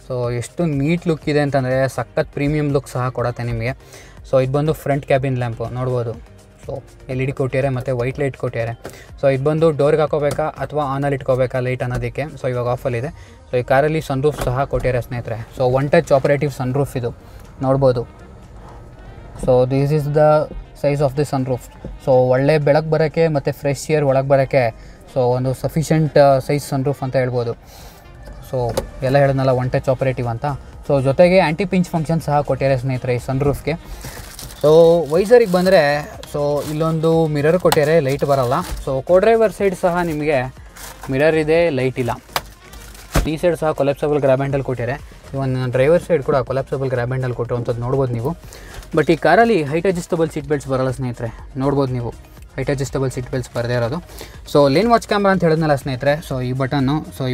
ಸೊ ಎಷ್ಟು ನೀಟ್ ಲುಕ್ ಇದೆ ಅಂತಂದರೆ ಸಖತ್ ಪ್ರೀಮಿಯಂ ಲುಕ್ ಸಹ ಕೊಡುತ್ತೆ ನಿಮಗೆ. ಸೊ ಇದು ಬಂದು ಫ್ರಂಟ್ ಕ್ಯಾಬಿನ್ ಲ್ಯಾಂಪು ನೋಡ್ಬೋದು. ಸೊ LED ಕೊಟ್ಟಿದ್ದಾರೆ ಮತ್ತು ವೈಟ್ ಲೈಟ್ ಕೊಟ್ಟಿದ್ದಾರೆ. ಸೊ ಇದು ಬಂದು ಡೋರ್ಗೆ ಹಾಕೋಬೇಕಾ ಅಥವಾ ಆನಲ್ಲಿ ಇಟ್ಕೋಬೇಕಾ ಲೈಟ್ ಅನ್ನೋದಕ್ಕೆ. ಸೊ ಇವಾಗ ಆಫಲ್ಲಿದೆ. ಸೊ ಈ ಕಾರಲ್ಲಿ ಸನ್ರೂಫ್ ಸಹ ಕೊಟ್ಟಿದ್ದಾರೆ ಸ್ನೇಹಿತರೆ. So one touch operative sunroof ಇದು ನೋಡ್ಬೋದು. So this is the size of the sunroof. So ಒಳ್ಳೆ ಬೆಳಕು ಬರೋಕ್ಕೆ ಮತ್ತು ಫ್ರೆಶ್ ಏರ್ ಒಳಗೆ ಬರೋಕ್ಕೆ ಸೊ ಒಂದು ಸಫಿಷಿಯಂಟ್ ಸೈಜ್ ಸನ್ರೂಫ್ ಅಂತ ಹೇಳ್ಬೋದು. ಸೊ ಎಲ್ಲ ಹೇಳಿದ್ನಲ್ಲ ಒನ್ ಟಚ್ ಆಪರೇಟಿವ್ ಅಂತ. ಸೊ ಜೊತೆಗೆ ಆ್ಯಂಟಿ ಪಿಂಚ್ ಫಂಕ್ಷನ್ ಸಹ ಕೊಟ್ಟಿದ್ದಾರೆ ಸ್ನೇಹಿತರೆ ಈ ಸನ್ರೂಫ್ಗೆ. ಸೊ ವೈಸರಿಗೆ ಬಂದರೆ ಸೊ ಇಲ್ಲೊಂದು ಮಿರರ್ ಕೊಟ್ಟಿದ್ದಾರೆ, ಲೈಟ್ ಬರೋಲ್ಲ. ಸೊ ಕೋಡ್ರೈವರ್ ಸೈಡ್ ಸಹ ನಿಮಗೆ ಮಿರರ್ ಇದೆ, ಲೈಟ್ ಇಲ್ಲ. ಈ ಸೈಡ್ ಸಹ ಕೊಲಾಪ್ಸಬಲ್ ಗ್ರ್ಯಾಬ್ ಹ್ಯಾಂಡಲ್ ಕೊಟ್ಟಿದ್ದಾರೆ. ಇವನ್ ಡ್ರೈವರ್ ಸೈಡ್ ಕೂಡ ಕೊಲಾಪ್ಸಬಲ್ ಗ್ರ್ಯಾಬ್ ಹ್ಯಾಂಡಲ್ ಕೊಟ್ಟಿರುವಂಥದ್ದು ನೋಡ್ಬೋದು ನೀವು. ಬಟ್ ಈ ಕಾರಲ್ಲಿ ಹೈಟ್ ಅಡ್ಜಸ್ಟಬಲ್ ಸೀಟ್ ಬೆಲ್ಟ್ಸ್ ಬರೋಲ್ಲ ಸ್ನೇಹಿತರೆ. ನೋಡ್ಬೋದು ನೀವು ಹೈಟ್ ಅಡ್ಜಸ್ಟಬಲ್ ಸೀಟ್ ಬೆಲ್ಟ್ಸ್ ಬರದೇ ಇರೋದು. ಸೊ ಲೇನ್ ವಾಚ್ ಕ್ಯಾಮ್ರಾ ಅಂತ ಹೇಳಿದ್ನಲ್ಲ ಸ್ನೇಹಿತರೆ. ಸೊ ಈ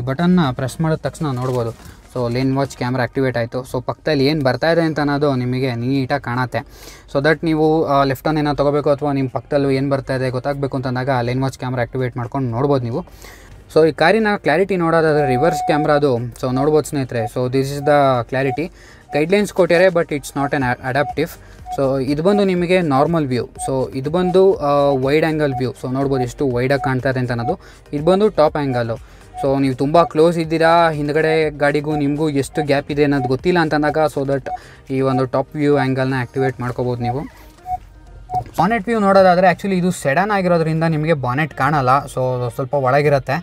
ಬಟನ್ನ ಪ್ರೆಸ್ ಮಾಡಿದ ತಕ್ಷಣ ನೋಡ್ಬೋದು. So lane watch camera activate ಆಯಿತು. ಸೊ ಪಕ್ಕದಲ್ಲಿ ಏನು ಬರ್ತಾಯಿದೆ ಅಂತ ಅನ್ನೋದು ನಿಮಗೆ ನೀಟಾಗಿ ಕಾಣುತ್ತೆ. ಸೊ ದಟ್ ನೀವು ಲೆಫ್ಟನ್ನು ಏನೋ ತೊಗೋಬೇಕು ಅಥವಾ ನಿಮ್ಮ ಪಕ್ಕದಲ್ಲೂ ಏನು ಬರ್ತಾಯಿದೆ ಗೊತ್ತಾಗಬೇಕು ಅಂತಂದಾಗ ಲೇನ್ ವಾಚ್ ಕ್ಯಾಮ್ರಾ ಆ್ಯಕ್ಟಿವೇಟ್ ಮಾಡ್ಕೊಂಡು ನೋಡ್ಬೋದು ನೀವು. ಸೊ ಈ ಕಾರಿನ ಕ್ಲಾರಿಟಿ ನೋಡೋದಾದರೆ ರಿವರ್ಸ್ ಕ್ಯಾಮ್ರಾ ಅದು. ಸೊ ನೋಡ್ಬೋದು ಸ್ನೇಹಿತರೆ. So this is the clarity. Guidelines ಕೊಟ್ಟಿದ್ದಾರೆ, but it's not on adaptive. So ಇದು ಬಂದು ನಿಮಗೆ ನಾರ್ಮಲ್ ವ್ಯೂ. ಸೊ ಇದು ಬಂದು ವೈಡ್ ಆ್ಯಂಗಲ್ ವ್ಯೂ. ಸೊ ನೋಡ್ಬೋದು ಎಷ್ಟು ವೈಡಾಗಿ ಕಾಣ್ತಾ ಇದೆ ಅಂತ ಅನ್ನೋದು. ಇದು ಬಂದು ಟಾಪ್ ಆ್ಯಂಗಲ್ಲು. ಸೊ ನೀವು ತುಂಬ ಕ್ಲೋಸ್ ಇದ್ದೀರಾ, ಹಿಂದ್ಗಡೆ ಗಾಡಿಗೂ ನಿಮಗೂ ಎಷ್ಟು ಗ್ಯಾಪ್ ಇದೆ ಅನ್ನೋದು ಗೊತ್ತಿಲ್ಲ ಅಂತಂದಾಗ ಸೊ ದಟ್ ಈ ಒಂದು ಟಾಪ್ ವ್ಯೂ ಆ್ಯಂಗಲ್ನ ಆ್ಯಕ್ಟಿವೇಟ್ ಮಾಡ್ಕೋಬೋದು ನೀವು. ಬಾನೆಟ್ ವ್ಯೂ ನೋಡೋದಾದರೆ ಆ್ಯಕ್ಚುಲಿ ಇದು ಸೆಡಾನ್ ಆಗಿರೋದ್ರಿಂದ ನಿಮಗೆ ಬಾನೆಟ್ ಕಾಣಲ್ಲ. ಸೊ ಸ್ವಲ್ಪ ಒಳಗಿರುತ್ತೆ.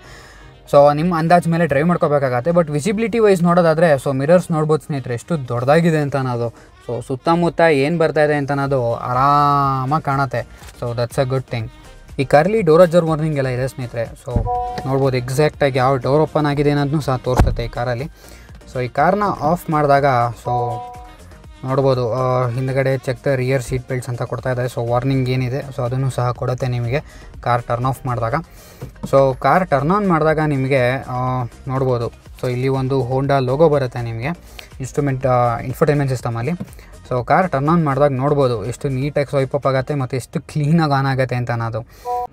ಸೊ ನಿಮ್ಮ ಅಂದಾಜು ಮೇಲೆ ಡ್ರೈವ್ ಮಾಡ್ಕೋಬೇಕಾಗತ್ತೆ. ಬಟ್ ವಿಸಿಬಿಲಿಟಿ ವೈಸ್ ನೋಡೋದಾದರೆ ಸೊ ಮಿರರ್ಸ್ ನೋಡ್ಬೋದು ಸ್ನೇಹಿತರೆ ಎಷ್ಟು ದೊಡ್ಡದಾಗಿದೆ ಅಂತ ಅನ್ನೋದು. ಸೊ ಸುತ್ತಮುತ್ತ ಏನು ಬರ್ತಾಯಿದೆ ಅಂತ ಅನ್ನೋದು ಆರಾಮಾಗಿ ಕಾಣುತ್ತೆ. So that's a good thing. ಈ ಕಾರಲ್ಲಿ ಡೋರ್ ಅಡ್ಜರ್ ವಾರ್ನಿಂಗ್ ಎಲ್ಲ ಇದೆ ಸ್ನೇಹಿತರೆ. ಸೊ ನೋಡ್ಬೋದು ಎಕ್ಸಾಕ್ಟಾಗಿ ಯಾವ ಡೋರ್ ಓಪನ್ ಆಗಿದೆ ಅನ್ನೋದನ್ನು ಸಹ ತೋರಿಸುತ್ತೆ ಈ ಕಾರಲ್ಲಿ. ಸೊ ಈ ಕಾರ್ನ ಆಫ್ ಮಾಡಿದಾಗ ಸೊ ನೋಡ್ಬೋದು ಹಿಂದ್ಗಡೆ check the rear seat belts ಅಂತ ಕೊಡ್ತಾ ಇದ್ದಾರೆ. ಸೊ ವಾರ್ನಿಂಗ್ ಏನಿದೆ ಸೊ ಅದನ್ನು ಸಹ ಕೊಡುತ್ತೆ ನಿಮಗೆ ಕಾರ್ ಟರ್ನ್ ಆಫ್ ಮಾಡಿದಾಗ. ಸೊ ಕಾರ್ ಟರ್ನ್ ಆನ್ ಮಾಡಿದಾಗ ನಿಮಗೆ ನೋಡ್ಬೋದು. ಸೊ ಇಲ್ಲಿ ಒಂದು ಹೋಂಡಾ ಲೋಗೋ ಬರುತ್ತೆ ನಿಮಗೆ ಇನ್ಫೋಟೈನ್ಮೆಂಟ್ ಸಿಸ್ಟಮಲ್ಲಿ. ಸೊ ಕಾರ್ ಟರ್ನ್ ಆನ್ ಮಾಡಿದಾಗ ನೋಡ್ಬೋದು ಎಷ್ಟು ನೀಟಾಗಿ ಸ್ವೈಪ್ ಅಪ್ ಆಗುತ್ತೆ ಮತ್ತು ಎಷ್ಟು ಕ್ಲೀನಾಗಿ ಆನ್ ಆಗುತ್ತೆ ಅಂತ ಅನ್ನೋದು.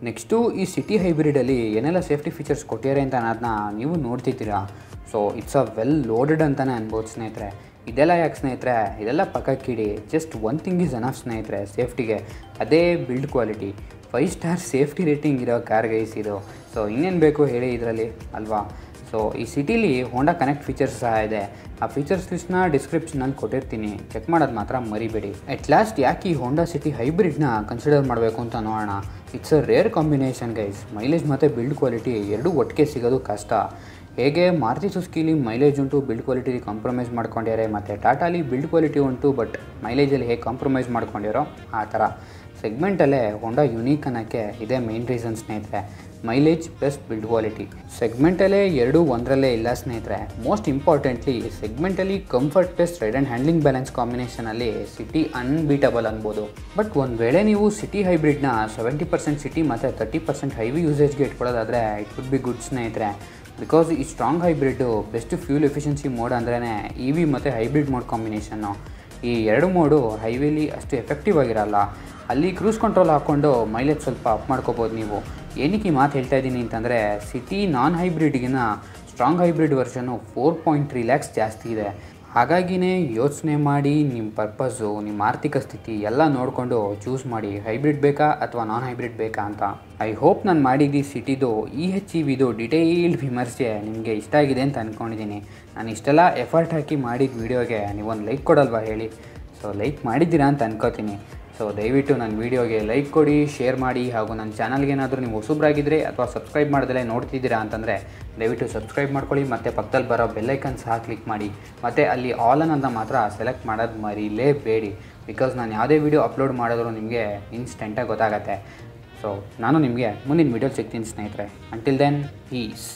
ನೆಕ್ಸ್ಟು ಈ ಸಿಟಿ ಹೈಬ್ರಿಡಲ್ಲಿ ಏನೆಲ್ಲ ಸೇಫ್ಟಿ ಫೀಚರ್ಸ್ ಕೊಟ್ಟಿದ್ದಾರೆ ಅಂತ ಅನ್ನೋದನ್ನ ನೀವು ನೋಡ್ತಿದ್ದೀರಾ. So it's a well loaded ಅಂತಲೇ ಅನ್ಬೋದು ಸ್ನೇಹಿತರೆ. ಇದೆಲ್ಲ ಯಾಕೆ ಸ್ನೇಹಿತರೆ, ಇದೆಲ್ಲ ಪಕ್ಕಕ್ಕಿಡಿ. Just one thing is enough ಸ್ನೇಹಿತರೆ ಸೇಫ್ಟಿಗೆ. ಅದೇ build quality. 5 star safety rating ಇರೋ ಕಾರ್ ಗೈಸ್ ಇದು. ಸೊ ಇನ್ನೇನು ಬೇಕು ಹೇಳಿ ಇದರಲ್ಲಿ ಅಲ್ವಾ. ಸೊ ಈ ಸಿಟಿಲಿ ಹೋಂಡಾ ಕನೆಕ್ಟ್ ಫೀಚರ್ಸ್ ಸಹ ಇದೆ. ಆ ಫೀಚರ್ಸ್ ಲಿಸ್ಟ್ನ ಡಿಸ್ಕ್ರಿಪ್ಷನಲ್ಲಿ ಕೊಟ್ಟಿರ್ತೀನಿ, ಚೆಕ್ ಮಾಡೋದು ಮಾತ್ರ ಮರಿಬೇಡಿ. ಅಟ್ ಲಾಸ್ಟ್ ಯಾಕೆ ಈ ಹೋಂಡಾ ಸಿಟಿ ಹೈಬ್ರಿಡ್ನ ಕನ್ಸಿಡರ್ ಮಾಡಬೇಕು ಅಂತ ನೋಡೋಣ. It's a rare combination guys. Mileage ಮತ್ತು ಬಿಲ್ಡ್ ಕ್ವಾಲಿಟಿ ಎರಡೂ ಒಟ್ಟಿಗೆ ಸಿಗೋದು ಕಷ್ಟ. ಹೇಗೆ ಮಾರುತಿ ಸುಜುಕಿಲಿ ಮೈಲೇಜ್ ಉಂಟು, ಬಿಲ್ಡ್ ಕ್ವಾಲಿಟಿಲಿ ಕಾಂಪ್ರಮೈಸ್ ಮಾಡ್ಕೊಂಡಿದ್ದಾರೆ, ಮತ್ತು ಟಾಟಾಲಿ ಬಿಲ್ಡ್ ಕ್ವಾಲಿಟಿ ಉಂಟು ಬಟ್ ಮೈಲೇಜಲ್ಲಿ ಹೇಗೆ ಕಾಂಪ್ರಮೈಸ್ ಮಾಡ್ಕೊಂಡಿರೋ ಆ ಥರ ಸೆಗ್ಮೆಂಟಲ್ಲೇ ಹೋಂಡಾ ಯುನೀಕ್ ಅನ್ನೋಕ್ಕೆ ಇದೇ ಮೇನ್ ರೀಸನ್ ಸ್ನೇಹಿತರೆ. ಮೈಲೇಜ್ ಪ್ಲಸ್ ಬಿಲ್ಡ್ ಕ್ವಾಲಿಟಿ ಸೆಗ್ಮೆಂಟಲ್ಲೇ ಎರಡೂ ಒಂದರಲ್ಲೇ ಇಲ್ಲ ಸ್ನೇಹಿತರೆ. ಮೋಸ್ಟ್ ಇಂಪಾರ್ಟೆಂಟ್ಲಿ ಸೆಗ್ಮೆಂಟಲ್ಲಿ comfort plus ride and handling balance ಕಾಂಬಿನೇಷನಲ್ಲಿ ಸಿಟಿ ಅನ್ಬೀಟಬಲ್ ಅನ್ಬೋದು. ಬಟ್ ಒಂದು ವೇಳೆ ನೀವು ಸಿಟಿ ಹೈಬ್ರಿಡ್ನ 70% ಸಿಟಿ ಮತ್ತು 30% ಹೈವಿ ಯೂಸೇಜ್ಗೆ ಇಟ್ಕೊಳ್ಳೋದಾದರೆ ಇಟ್ ವುಡ್ ಬಿ ಗುಡ್ ಸ್ನೇಹಿತರೆ. ಬಿಕಾಸ್ ಈ strong hybrid best fuel efficiency mode ಅಂದ್ರೇ EV ಮತ್ತು ಹೈಬ್ರಿಡ್ ಮೋಡ್ ಕಾಂಬಿನೇಷನ್ನು. ಈ ಎರಡು ಮೋಡು ಹೈವೇಲಿ ಅಷ್ಟು ಎಫೆಕ್ಟಿವ್ ಆಗಿರಲ್ಲ. ಅಲ್ಲಿ ಕ್ರೂಸ್ ಕಂಟ್ರೋಲ್ ಹಾಕ್ಕೊಂಡು ಮೈಲೇಜ್ ಸ್ವಲ್ಪ ಅಪ್ ಮಾಡ್ಕೋಬೋದು ನೀವು. ಏನಕ್ಕೆ ಈ ಮಾತು ಹೇಳ್ತಾ ಇದ್ದೀನಿ ಅಂತಂದರೆ ಸಿಟಿ ನಾನ್ ಹೈಬ್ರಿಡ್ಗಿನ ಸ್ಟ್ರಾಂಗ್ ಹೈಬ್ರಿಡ್ ವರ್ಷನು 4.3 lakhs ಜಾಸ್ತಿ ಇದೆ. ಹಾಗಾಗಿನೇ ಯೋಚನೆ ಮಾಡಿ ನಿಮ್ಮ ಪರ್ಪಸ್ಸು, ನಿಮ್ಮ ಆರ್ಥಿಕ ಸ್ಥಿತಿ ಎಲ್ಲ ನೋಡಿಕೊಂಡು ಚೂಸ್ ಮಾಡಿ ಹೈಬ್ರಿಡ್ ಬೇಕಾ ಅಥವಾ ನಾನ್ ಹೈಬ್ರಿಡ್ ಬೇಕಾ ಅಂತ. ಐ ಹೋಪ್ ನಾನು ಮಾಡಿದ್ದು ಸಿಟಿದು EHEVದು ಡಿಟೇಲ್ಡ್ ವಿಮರ್ಶೆ ನಿಮಗೆ ಇಷ್ಟ ಆಗಿದೆ ಅಂತ ಅಂದ್ಕೊಂಡಿದ್ದೀನಿ. ನಾನು ಇಷ್ಟೆಲ್ಲ ಎಫರ್ಟ್ ಹಾಕಿ ಮಾಡಿದ ವೀಡಿಯೋಗೆ ನೀವೊಂದು ಲೈಕ್ ಕೊಡಲ್ವಾ ಹೇಳಿ? ಸೊ ಲೈಕ್ ಮಾಡಿದ್ದೀರಾ ಅಂತ ಅನ್ಕೋತೀನಿ. ಸೊ ದಯವಿಟ್ಟು ನನ್ನ ವೀಡಿಯೋಗೆ ಲೈಕ್ ಕೊಡಿ, ಶೇರ್ ಮಾಡಿ, ಹಾಗೂ ನನ್ನ ಚಾನಲ್ಗೆ ಏನಾದರೂ ನೀವು ಹೊಸಬ್ರಾಗಿದ್ದರೆ ಅಥವಾ ಸಬ್ಸ್ಕ್ರೈಬ್ ಮಾಡ್ದಲೇ ನೋಡ್ತಿದ್ದೀರಾ ಅಂತಂದರೆ ದಯವಿಟ್ಟು ಸಬ್ಸ್ಕ್ರೈಬ್ ಮಾಡ್ಕೊಳ್ಳಿ. ಮತ್ತು ಪಕ್ಕದಲ್ಲಿ ಬರೋ ಬೆಲ್ಲೈಕನ್ ಸಹ ಕ್ಲಿಕ್ ಮಾಡಿ. ಮತ್ತು ಅಲ್ಲಿ ಆಲ್ ಅನ್ನೋದನ್ನ ಮಾತ್ರ ಸೆಲೆಕ್ಟ್ ಮಾಡೋದು ಮರೀಲೇಬೇಡಿ. ಬಿಕಾಸ್ ನಾನು ಯಾವುದೇ ವೀಡಿಯೋ ಅಪ್ಲೋಡ್ ಮಾಡಿದ್ರು ನಿಮಗೆ ಇನ್ಸ್ಟೆಂಟಾಗಿ ಗೊತ್ತಾಗತ್ತೆ. ಸೊ ನಾನು ನಿಮಗೆ ಮುಂದಿನ ವೀಡಿಯೋ ಸಿಗ್ತೀನಿ ಸ್ನೇಹಿತರೆ. Until then piece.